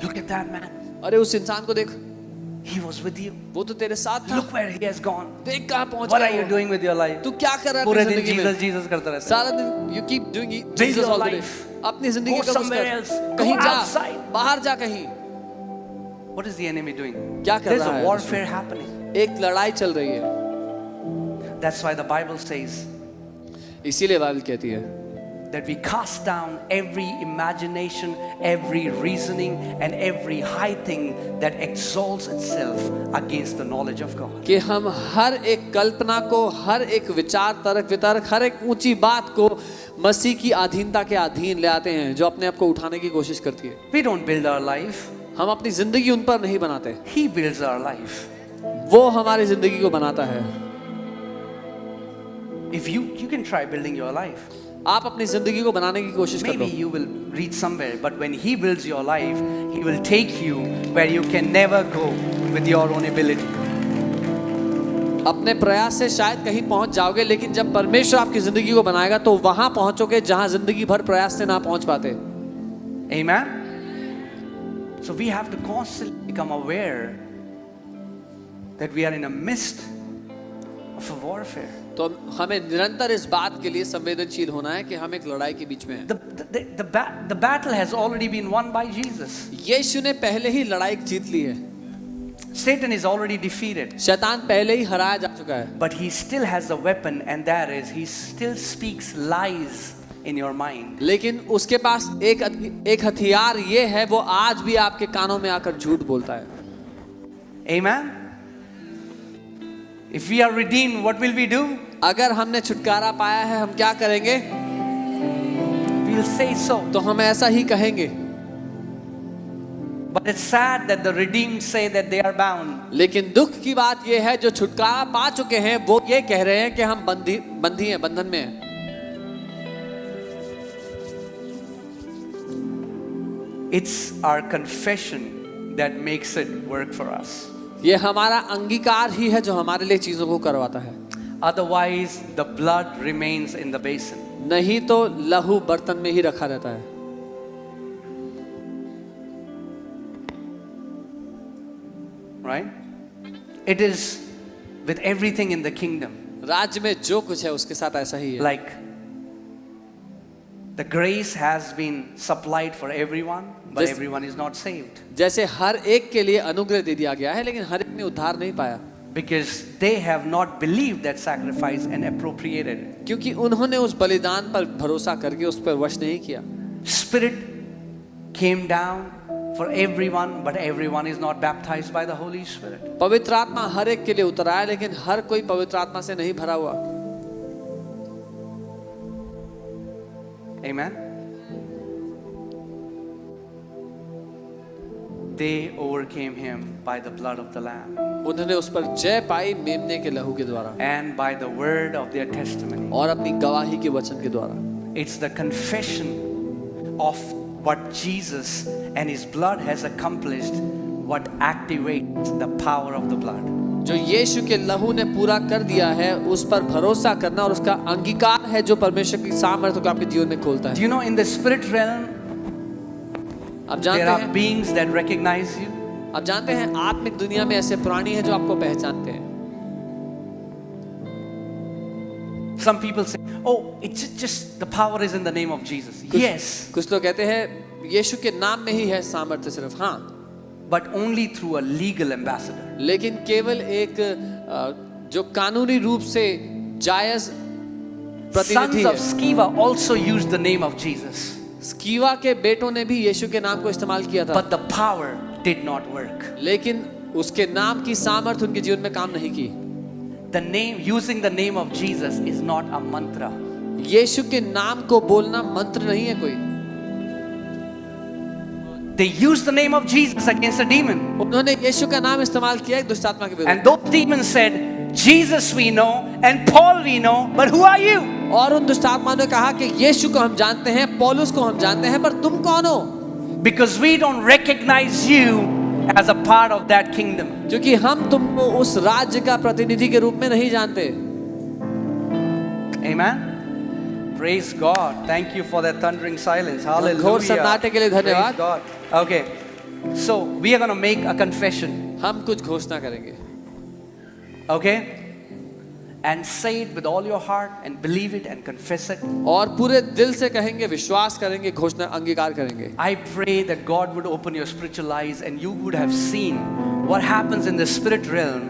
Speaker 1: Look at that man.
Speaker 2: अरे उस इंसान को देख,
Speaker 1: He was with you.
Speaker 2: वो तो तेरे साथ था.
Speaker 1: Look where he has gone.
Speaker 2: देख कहाँ पहुंच
Speaker 1: What are
Speaker 2: गया
Speaker 1: you
Speaker 2: वो.
Speaker 1: doing with your life?
Speaker 2: तू क्या कर रहा है
Speaker 1: पूरे
Speaker 2: अपनी
Speaker 1: दिन
Speaker 2: जिंदगी में?
Speaker 1: Jesus Jesus करता रहता है.
Speaker 2: सारा दिन you keep doing
Speaker 1: Build
Speaker 2: Jesus
Speaker 1: your
Speaker 2: all the day.
Speaker 1: life.
Speaker 2: अपनी जिंदगी
Speaker 1: Go
Speaker 2: का कुछ
Speaker 1: somewhere
Speaker 2: कर.
Speaker 1: else.
Speaker 2: कहीं
Speaker 1: Go
Speaker 2: जा,
Speaker 1: outside.
Speaker 2: बाहर जा कहीं.
Speaker 1: What is the enemy doing?
Speaker 2: क्या कर
Speaker 1: There's
Speaker 2: रहा
Speaker 1: a
Speaker 2: है?
Speaker 1: warfare happening.
Speaker 2: एक लड़ाई चल रही है.
Speaker 1: That's why the Bible says
Speaker 2: इसीलिए बाइबल कहती है
Speaker 1: that we cast down every imagination, every reasoning, and every high thing that exalts itself against the knowledge of God.
Speaker 2: कि हम हर एक कल्पना को, हर एक विचार, तर्क वितर्क, हर एक ऊंची बात को मसीह की अधीनता के अधीन ले आते हैं, जो अपने आप को उठाने की कोशिश करती है।
Speaker 1: We don't build our life.
Speaker 2: हम अपनी जिंदगी उन पर नहीं बनाते,
Speaker 1: He builds our life.
Speaker 2: वो हमारी जिंदगी को बनाता है।
Speaker 1: If you can try building your life.
Speaker 2: आप अपनी जिंदगी को बनाने की कोशिश कर
Speaker 1: Maybe
Speaker 2: low.
Speaker 1: you will reach somewhere, but when He builds your life, He will take you where you can never go with your own ability.
Speaker 2: अपने प्रयास से शायद कहीं पहुंच जाओगे, लेकिन जब परमेश्वर आपकी जिंदगी को बनाएगा तो वहां पहुंचोगे जहां जिंदगी भर प्रयास से ना पहुंच पाते।
Speaker 1: Amen? So we have to constantly become aware that we are in a midst of a warfare.
Speaker 2: तो हमें निरंतर इस बात के लिए संवेदनशील होना है कि हम एक लड़ाई के बीच में हैं।
Speaker 1: The battle has already been won by Jesus.
Speaker 2: यीशु ने पहले ही लड़ाई जीत ली है।
Speaker 1: Satan is already defeated.
Speaker 2: शैतान पहले ही हराया जा चुका है।
Speaker 1: But he still has a weapon, and that is he still speaks lies in your mind.
Speaker 2: लेकिन उसके पास एक हथियार ये है, वो आज भी आपके कानों में आकर झूठ बोलता है।
Speaker 1: Amen? If we are redeemed, what will we do?
Speaker 2: अगर हमने छुटकारा पाया है, हम क्या करेंगे?
Speaker 1: We will say so.
Speaker 2: तो हम ऐसा ही कहेंगे।
Speaker 1: But it's sad that the redeemed say that they are bound.
Speaker 2: लेकिन दुख की बात यह है, जो छुटकारा पा चुके हैं वो ये कह रहे हैं कि हम बंदी हैं, बंधन में हैं।
Speaker 1: It's our confession that makes it work for us.
Speaker 2: ये हमारा अंगीकार ही है जो हमारे लिए चीजों को करवाता है।
Speaker 1: Otherwise, the blood remains in the basin.
Speaker 2: नहीं तो लहू बर्तन में ही रखा रहता है।
Speaker 1: Right? It is with everything in the kingdom.
Speaker 2: राज्य में जो कुछ है उसके साथ ऐसा ही है।
Speaker 1: Like the grace has been supplied for everyone, but
Speaker 2: Just-
Speaker 1: everyone is not saved.
Speaker 2: जैसे हर एक के लिए अनुग्रह दे दिया गया है, लेकिन हर एक ने उद्धार नहीं पाया,
Speaker 1: Because they have not believed that sacrifice and appropriated it.
Speaker 2: क्योंकि उन्होंने उस बलिदान पर भरोसा करके उस पर वश नहीं किया।
Speaker 1: Spirit came down for everyone, but everyone is not baptized by the Holy Spirit.
Speaker 2: पवित्र आत्मा हर एक के लिए उतर आया, लेकिन हर कोई पवित्र आत्मा से नहीं भरा हुआ।
Speaker 1: Amen? They overcame him by the blood of the Lamb
Speaker 2: उन्होंने उस पर जय पाई मेमने के लहू के द्वारा
Speaker 1: and by the word of their testimony.
Speaker 2: और अपनी गवाही के वचन के द्वारा।
Speaker 1: It's the confession of what Jesus and his blood has accomplished, what activates the power of the blood.
Speaker 2: जो यीशु के लहू ने पूरा कर दिया है, उस पर भरोसा करना और उसका अंगीकार है जो परमेश्वर की सामर्थ्य को आपके जीवन में खोलता
Speaker 1: Do
Speaker 2: है।
Speaker 1: you know in the spirit realm
Speaker 2: आप
Speaker 1: there
Speaker 2: जानते
Speaker 1: are
Speaker 2: हैं,
Speaker 1: beings that recognize you?
Speaker 2: आप जानते हैं आत्मिक दुनिया में ऐसे प्राणी हैं जो आपको पहचानते हैं।
Speaker 1: Some people say, oh, it's just the power is in the name of Jesus. Yes,
Speaker 2: कुछ लोग कहते हैं यीशु के नाम में ही है सामर्थ्य सिर्फ, हाँ,
Speaker 1: but only through a legal ambassador.
Speaker 2: लेकिन केवल एक जो कानूनी रूप से जायज प्रतिनिधि
Speaker 1: Sons of
Speaker 2: है।
Speaker 1: Sceva also used the name of Jesus,
Speaker 2: स्कीवा के बेटों ने भी यीशु के नाम को इस्तेमाल किया था,
Speaker 1: but the power did not work.
Speaker 2: लेकिन उसके नाम की सामर्थ्य उनके जीवन में काम नहीं की।
Speaker 1: The name, using the name of Jesus is not a mantra.
Speaker 2: यीशु के नाम को बोलना मंत्र नहीं है कोई।
Speaker 1: They used the name of Jesus against a demon.
Speaker 2: उन्होंने यीशु का नाम इस्तेमाल किया एक दुष्ट आत्मा के विरुद्ध,
Speaker 1: And those demons said, Jesus we know and Paul we know, but who are you?
Speaker 2: और उन दुष्ट आत्माओं ने कहा कि यीशु को हम जानते हैं, पौलुस को हम जानते हैं, पर तुम कौन हो?
Speaker 1: Because we don't recognize you as a part of that kingdom.
Speaker 2: क्योंकि हम तुमको उस राज्य का प्रतिनिधि के रूप में नहीं जानते।
Speaker 1: Amen. Praise God. Thank you for that thundering silence.
Speaker 2: घोर
Speaker 1: Hallelujah.
Speaker 2: सन्नाटे के लिए धन्यवाद।
Speaker 1: Praise God. Okay. So we are going to make a confession.
Speaker 2: हम कुछ घोषणा करेंगे,
Speaker 1: Okay? And say it with all your heart and believe it and confess it.
Speaker 2: और पूरे दिल से कहेंगे, विश्वास करेंगे, घोषणा अंगीकार करेंगे।
Speaker 1: I pray that God would open your spiritual eyes and you would have seen what happens in the spirit realm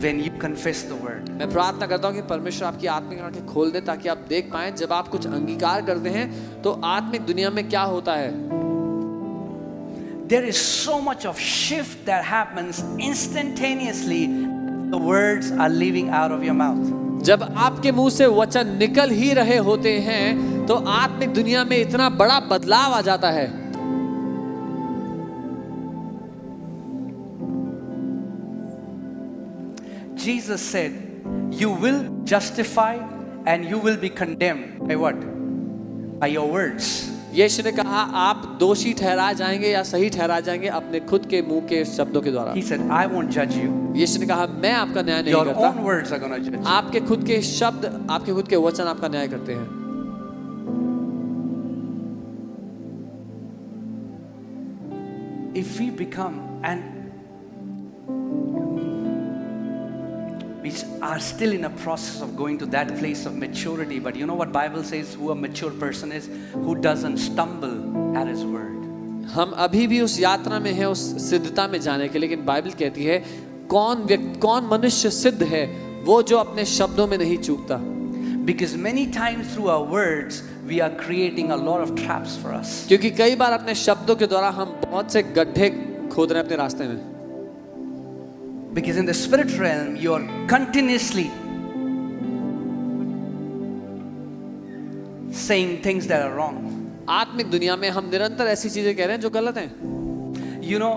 Speaker 1: when you confess the word.
Speaker 2: मैं प्रार्थना करता हूँ कि परमेश्वर आपकी आत्मिक आंखें खोल दे ताकि आप देख पाएं जब आप कुछ अंगीकार करते हैं तो आत्मिक दुनिया में क्या होता है।
Speaker 1: There is so much of shift that happens instantaneously. The words are leaving out of your mouth.
Speaker 2: जब आपके मुंह से वचन निकल ही रहे होते हैं तो आत्मिक दुनिया में इतना बड़ा बदलाव आ जाता है।
Speaker 1: Jesus said, you will justify and you will be condemned by what? By your words.
Speaker 2: यीशु ने कहा आप दोषी ठहराए जाएंगे या सही ठहराए जाएंगे अपने खुद के मुंह के शब्दों के द्वारा।
Speaker 1: He said, I won't judge you.
Speaker 2: यीशु ने कहा मैं आपका न्याय नहीं
Speaker 1: Your
Speaker 2: करता।
Speaker 1: own words are going to judge you.
Speaker 2: आपके खुद के शब्द, आपके खुद के वचन आपका न्याय करते हैं।
Speaker 1: If we become, and we are still in a process of going to that place of maturity, but you know what Bible says who a mature person is? Who doesn't stumble at his word.
Speaker 2: हम अभी भी उस यात्रा में हैं, उस सिद्धता में जाने के, लेकिन बाइबल कहती है कौन मनुष्य सिद्ध है, वो जो अपने शब्दों में नहीं चूकता।
Speaker 1: Because many times through our words we are creating a lot of traps for us.
Speaker 2: क्योंकि कई बार अपने शब्दों के द्वारा हम बहुत से गड्ढे खोद रहे हैं अपने रास्ते में।
Speaker 1: Because in the spirit realm you are continuously saying things that are wrong.
Speaker 2: आत्मिक दुनिया में हम निरंतर ऐसी चीजें कह रहे हैं जो गलत हैं।
Speaker 1: You know,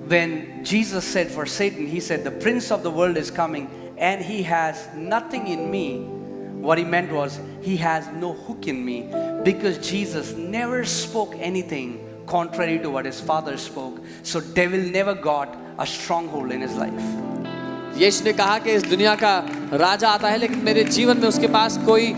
Speaker 1: when Jesus said for Satan, he said, the prince of the world is coming and he has nothing in me. What he meant was, he has no hook in me, because Jesus never spoke anything contrary to what his father spoke. So devil never got a stronghold in his life.
Speaker 2: यीशु ने कहा कि इस दुनिया का राजा आता है लेकिन मेरे जीवन में उसके पास कोई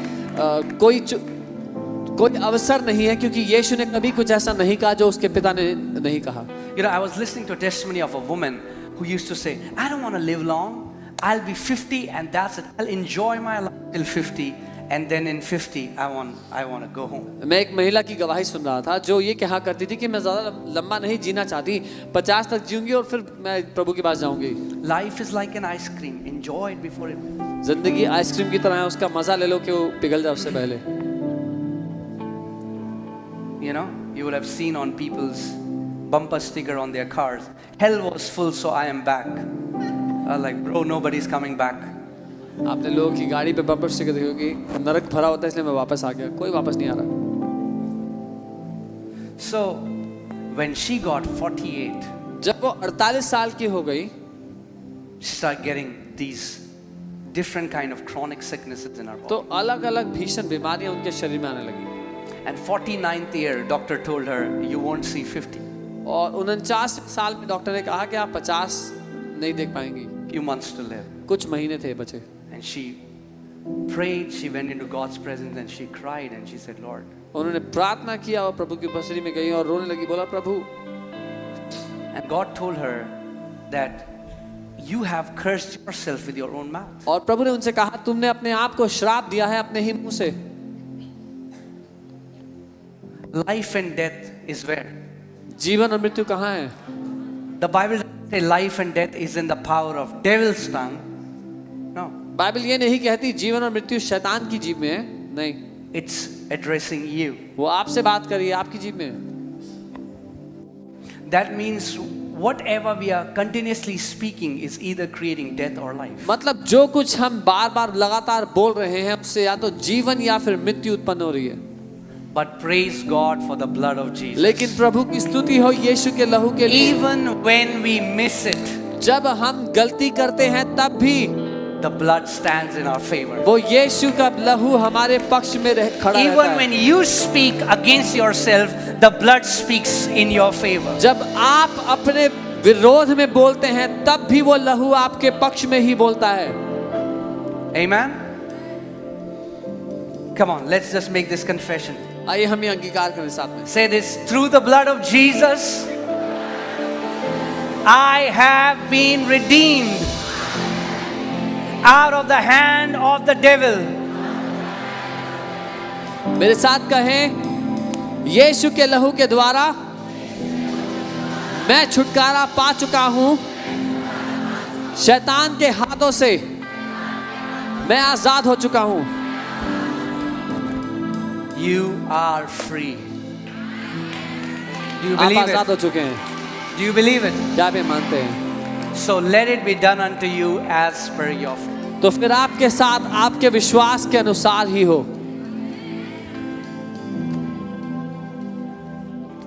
Speaker 2: अवसर नहीं है, क्योंकि यीशु ने कभी कुछ ऐसा नहीं कहा जो उसके पिता ने नहीं कहा।
Speaker 1: You know, I was listening to a testimony of a woman who used to say, I don't want to live long. I'll be 50 and that's it. I'll enjoy my life till 50 and then in 50 I want to go home.
Speaker 2: मैं एक महिला की गवाही सुन रहा था जो ये कहा करती थी कि मैं ज़्यादा लंबा नहीं जीना चाहती, 50 तक जीऊंगी और फिर मैं प्रभु के पास जाऊंगी।
Speaker 1: Life is like an ice cream. Enjoy it before it.
Speaker 2: जिंदगी आइसक्रीम की तरह है, उसका मजा ले लो कि वो पिघल जाए उससे पहले।
Speaker 1: You know, you would have seen on people's bumper sticker on their cars, hell was full so I am back. Like, bro, nobody's coming back.
Speaker 2: आपने लोगों की गाड़ी पे बम्पर स्टिकर देखो कि नरक भरा होता है इसलिए मैं वापस आ गया, कोई वापस नहीं आ रहा।
Speaker 1: So when she got 48,
Speaker 2: जब वो 48 साल की हो गई,
Speaker 1: she started getting these different kind of chronic sicknesses in her body.
Speaker 2: तो अलग-अलग भीषण बीमारियां उनके शरीर में आने लगी।
Speaker 1: And 49th year, doctor told her, you won't see 50.
Speaker 2: और 49 साल में डॉक्टर ने कहा कि आप 50 नहीं देख पाएंगी।
Speaker 1: Few months to live.
Speaker 2: कुछ महीने थे बचे।
Speaker 1: And she prayed, she went into God's presence and she cried and she said, Lord.
Speaker 2: उन्होंने प्रार्थना किया और प्रभु की उपस्थिति में गई और रोने लगी, बोला प्रभु।
Speaker 1: And God told her that you have cursed yourself with your own mouth.
Speaker 2: और प्रभु ने उनसे कहा तुमने अपने आप को श्राप दिया है अपने ही मुंह से।
Speaker 1: Life and death is where?
Speaker 2: जीवन और मृत्यु कहाँ है?
Speaker 1: The Bible doesn't say life and death is in the power of devil's tongue. No.
Speaker 2: Bible ये नहीं कहती जीवन और मृत्यु शैतान की जीभ में है, नहीं।
Speaker 1: It's addressing you.
Speaker 2: वो आपसे बात कर रही है, आपकी जीभ में है।
Speaker 1: That means whatever we are continuously speaking is either creating death or life.
Speaker 2: मतलब जो कुछ हम बार-बार लगातार बोल रहे हैं उससे या तो जीवन या फिर मृत्यु उत्पन्न हो रही है।
Speaker 1: But praise God for the blood of Jesus.
Speaker 2: लेकिन प्रभु की स्तुति हो यीशु के लहू के लिए।
Speaker 1: Even when we miss it,
Speaker 2: जब हम गलती करते हैं तब भी
Speaker 1: the blood stands in our favor.
Speaker 2: वो यीशु का लहू हमारे पक्ष में खड़ा रहता
Speaker 1: Even
Speaker 2: है।
Speaker 1: when you speak against yourself, the blood speaks in your favor.
Speaker 2: जब आप अपने विरोध में बोलते हैं तब भी वो लहू आपके पक्ष में ही बोलता है।
Speaker 1: Amen. Come on, let's just make this confession.
Speaker 2: आइए हम ये अंगीकार करें साथ में।
Speaker 1: Say this: through the blood of Jesus, I have been redeemed out of the hand of the devil.
Speaker 2: मेरे साथ कहें, यीशु के लहू के द्वारा मैं छुटकारा पा चुका हूं शैतान के हाथों से। मैं आजाद हो चुका हूँ।
Speaker 1: You are free. Do you
Speaker 2: आप
Speaker 1: believe
Speaker 2: आजाद
Speaker 1: it?
Speaker 2: हो चुके हैं।
Speaker 1: Do you believe it?
Speaker 2: क्या आप ये मानते हैं?
Speaker 1: So let it be done unto you as per your faith.
Speaker 2: तो फिर आपके साथ आपके विश्वास के अनुसार ही हो।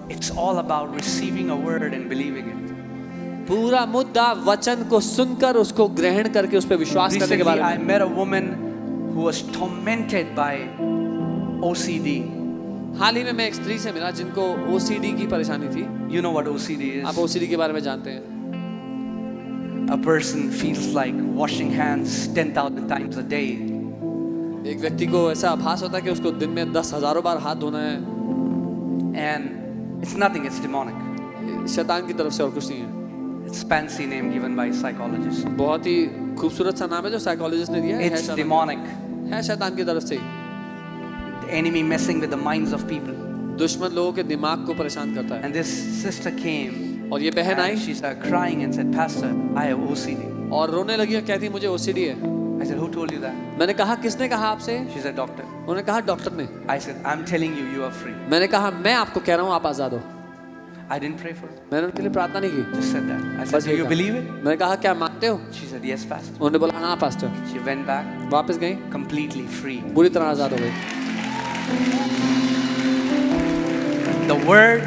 Speaker 1: It's all about receiving a word and believing it.
Speaker 2: पूरा मुद्दा वचन को सुनकर उसको ग्रहण करके उस पर विश्वास करने के
Speaker 1: Recently,
Speaker 2: बारे
Speaker 1: I
Speaker 2: में।
Speaker 1: met a woman who was tormented by OCD.
Speaker 2: हाल ही में मैं एक स्त्री से मिला जिनको OCD की परेशानी थी।
Speaker 1: You know what OCD is?
Speaker 2: आप OCD के बारे में जानते हैं?
Speaker 1: A person feels like washing hands 10,000 times a day.
Speaker 2: एक व्यक्ति को ऐसा आभास होता है कि उसको दिन में 10,000 बार हाथ धोना है।
Speaker 1: And it's nothing, it's demonic.
Speaker 2: शैतान की तरफ से और कुछ नहीं है।
Speaker 1: It's fancy name given by psychologists.
Speaker 2: बहुत ही खूबसूरत सा नाम है जो साइकोलॉजिस्ट ने दिया है।
Speaker 1: It's demonic.
Speaker 2: है शैतान की तरफ से ही।
Speaker 1: The enemy messing with the minds of people.
Speaker 2: दुश्मन लोगों के दिमाग को परेशान करता है।
Speaker 1: And this sister came
Speaker 2: और ये बहन आई
Speaker 1: and she started crying and said, Pastor, I have OCD.
Speaker 2: और रोने लगी और कहती मुझे OCD है।
Speaker 1: I said, who told you that?
Speaker 2: मैंने कहा किसने कहा आपसे?
Speaker 1: She said, doctor.
Speaker 2: उन्होंने कहा डॉक्टर ने।
Speaker 1: I said, I'm telling you, you are free.
Speaker 2: मैंने कहा मैं आपको कह रहा हूँ आप आजाद हो।
Speaker 1: I didn't pray for it.
Speaker 2: मैंने उनके लिए प्रार्थना नहीं की।
Speaker 1: Just said that. I
Speaker 2: बस
Speaker 1: said, do
Speaker 2: ये
Speaker 1: you
Speaker 2: कहा।
Speaker 1: believe it?
Speaker 2: मैंने कहा क्या मानते हो?
Speaker 1: She said, yes, Pastor.
Speaker 2: उन्होंने बोला हाँ पास्टर।
Speaker 1: She went back
Speaker 2: वापस गई,
Speaker 1: completely free.
Speaker 2: पूरी तरह आजाद हो गई।
Speaker 1: The word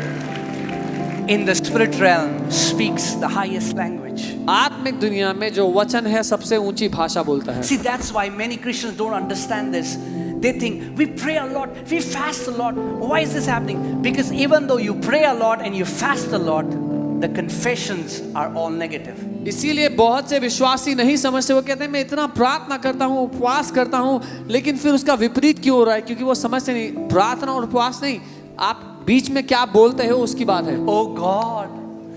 Speaker 1: in the spirit realm speaks the highest language.
Speaker 2: आत्मिक दुनिया में जो वचन है सबसे ऊंची भाषा बोलता है।
Speaker 1: See, that's why many Christians don't understand this. They think we pray a lot, we fast a lot. Why is this happening? Because even though you pray a lot and you fast a lot, the confessions are all negative.
Speaker 2: इसीलिए बहुत से विश्वासी नहीं समझते, वो कहते हैं मैं इतना प्रार्थना करता हूँ, उपवास करता हूँ, लेकिन फिर उसका विपरीत क्यों हो रहा है? क्योंकि वो समझते नहीं, प्रार्थना और उपवास नहीं, आप बीच में क्या बोलते हो उसकी बात है।
Speaker 1: Oh God,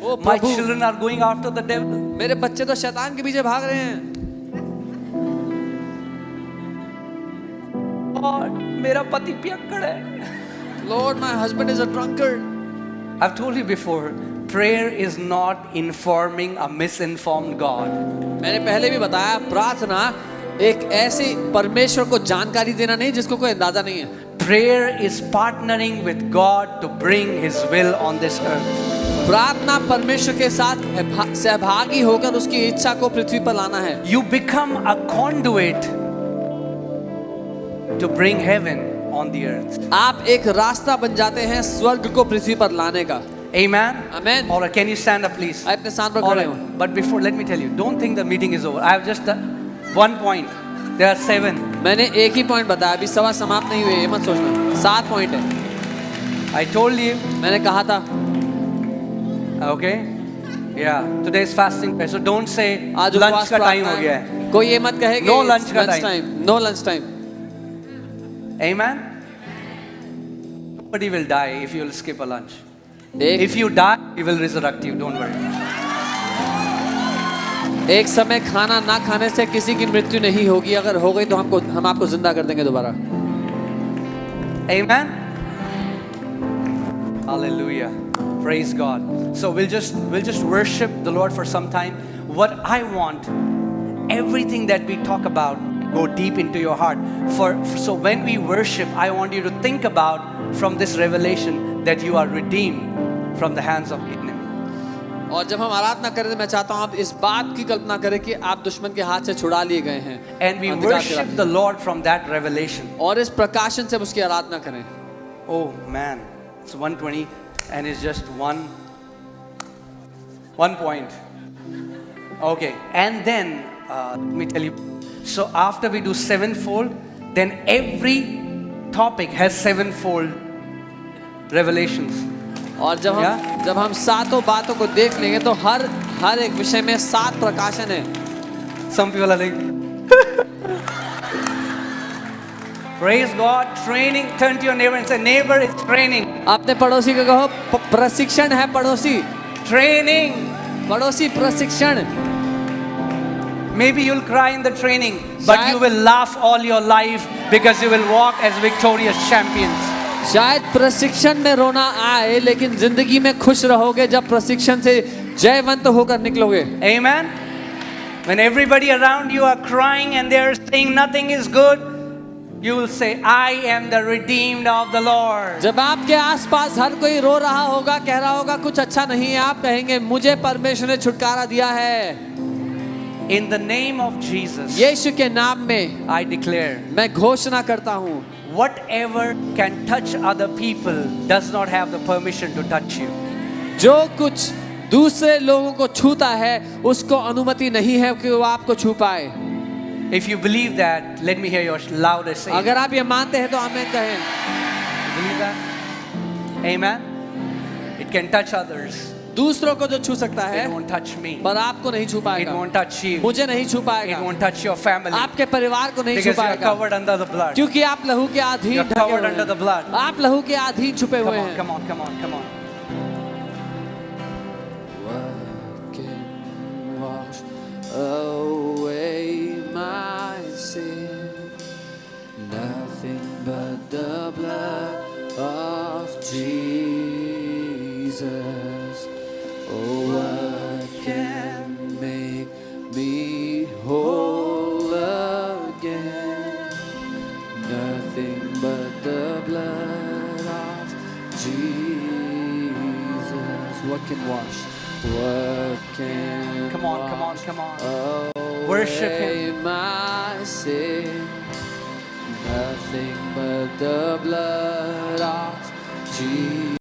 Speaker 2: O
Speaker 1: my
Speaker 2: Prabhu,
Speaker 1: children are going after the devil.
Speaker 2: मेरे बच्चे तो शैतान के पीछे भाग रहे हैं।
Speaker 1: God, मेरा पति पियक्कड़ है।
Speaker 2: Lord, my husband is a drunkard.
Speaker 1: I've told you before, prayer is not informing a misinformed God.
Speaker 2: मैंने पहले भी बताया, प्रार्थना एक ऐसे परमेश्वर को जानकारी देना नहीं जिसको कोई अंदाजा नहीं है।
Speaker 1: Prayer is partnering with God to bring His will on this earth.
Speaker 2: प्रार्थना परमेश्वर के साथ सहभागी होकर उसकी इच्छा को पृथ्वी पर लाना है।
Speaker 1: You become a conduit to bring heaven on the earth.
Speaker 2: आप एक रास्ता बन जाते हैं स्वर्ग को पृथ्वी पर लाने का।
Speaker 1: Amen.
Speaker 2: Amen.
Speaker 1: All right, can you stand up, please?
Speaker 2: आप अपने स्थान पर
Speaker 1: All
Speaker 2: खड़े
Speaker 1: right.
Speaker 2: हो।
Speaker 1: But before, let me tell you, don't think the meeting is over. I have just one point. There are 7.
Speaker 2: मैंने एक ही पॉइंट बताया, अभी सभा समाप्त नहीं हुई है, ये मत सोचना। 7 पॉइंट है।
Speaker 1: I told you.
Speaker 2: मैंने कहा था।
Speaker 1: Okay. Yeah. Today is fasting prayer, so don't say
Speaker 2: आज
Speaker 1: lunch
Speaker 2: उपवास
Speaker 1: का time
Speaker 2: प्रार्थना
Speaker 1: हो गया
Speaker 2: है।
Speaker 1: है.
Speaker 2: कोई ये मत कहे कि
Speaker 1: No lunch का time.
Speaker 2: Time, no lunch time.
Speaker 1: Amen. Nobody will die if you will skip a lunch.
Speaker 2: एक
Speaker 1: If you die, He will resurrect you. Don't worry.
Speaker 2: एक समय खाना ना खाने से किसी की मृत्यु नहीं होगी, अगर हो गई तो हम आपको जिंदा कर देंगे दोबारा।
Speaker 1: Amen. Hallelujah. Praise God. So we'll just worship the Lord for some time. What I want, everything that we talk about, go deep into your heart. So when we worship, I want you to think about from this revelation that you are redeemed from the hands of the enemy.
Speaker 2: और जब हम आराधना करें तो मैं चाहता हूँ आप इस बात की कल्पना करें कि आप दुश्मन के हाथ से छुड़ा लिए गए हैं।
Speaker 1: And we worship the Lord from that revelation.
Speaker 2: और इस प्रकाशन से उसकी आराधना करें।
Speaker 1: Oh man, it's 1:20 and it's just one point. Okay, and then let me tell you. So after we do sevenfold, then every topic has sevenfold revelations.
Speaker 2: और जब हम सातों बातों को देख लेंगे तो हर एक विषय में 7 प्रकाशन है।
Speaker 1: Some people are like, praise God, training. Turn to your neighbor and say, neighbor, it's training.
Speaker 2: अपने पड़ोसी को कहो प्रशिक्षण है, पड़ोसी
Speaker 1: Training.
Speaker 2: पड़ोसी प्रशिक्षण।
Speaker 1: Maybe you'll cry in the training, but you will laugh all your life because you will walk as victorious champions.
Speaker 2: शायद प्रशिक्षण में रोना आए लेकिन जिंदगी में खुश रहोगे जब प्रशिक्षण से जयवंत होकर निकलोगे।
Speaker 1: Amen. When everybody around you are crying and they are saying nothing is good, you will say, I am the redeemed of the Lord.
Speaker 2: जब आपके आसपास हर कोई रो रहा होगा, कह रहा होगा कुछ अच्छा नहीं है, आप कहेंगे मुझे परमेश्वर ने छुटकारा दिया है।
Speaker 1: In the name of Jesus,
Speaker 2: यीशु के नाम में
Speaker 1: I declare,
Speaker 2: मैं घोषणा करता हूँ,
Speaker 1: whatever can touch other people does not have the permission to touch you.
Speaker 2: जो कुछ दूसरे लोगों को छूता है उसको अनुमति नहीं है कि वो आपको छू पाए।
Speaker 1: If you believe that, let me hear your loudest amen.
Speaker 2: अगर आप ये मानते हैं तो आमीन कहें।
Speaker 1: You believe that? Amen. It can touch others.
Speaker 2: दूसरों को जो छू सकता है
Speaker 1: It won't touch me.
Speaker 2: पर आपको नहीं छू
Speaker 1: It
Speaker 2: पाएगा,
Speaker 1: won't touch you.
Speaker 2: मुझे नहीं छू
Speaker 1: It
Speaker 2: पाएगा,
Speaker 1: won't touch your family.
Speaker 2: आपके परिवार को नहीं छू
Speaker 1: Because you are
Speaker 2: पाएगा,
Speaker 1: covered under the blood.
Speaker 2: क्योंकि आप लहू के अधीन
Speaker 1: You're
Speaker 2: ढके
Speaker 1: covered
Speaker 2: हुए
Speaker 1: under the
Speaker 2: हैं।
Speaker 1: blood.
Speaker 2: आप लहू के अधीन छुपे
Speaker 1: Come
Speaker 2: हुए
Speaker 1: on,
Speaker 2: हैं।
Speaker 1: come on, come on, come on.
Speaker 2: What can wash away my sin? Nothing but the blood of Jesus. Oh, what can make me whole again? Nothing but the blood of Jesus. What can wash? What can
Speaker 1: Come on, come on,
Speaker 2: wash
Speaker 1: come on.
Speaker 2: away
Speaker 1: Worship Him.
Speaker 2: my sin? Nothing but the blood of Jesus.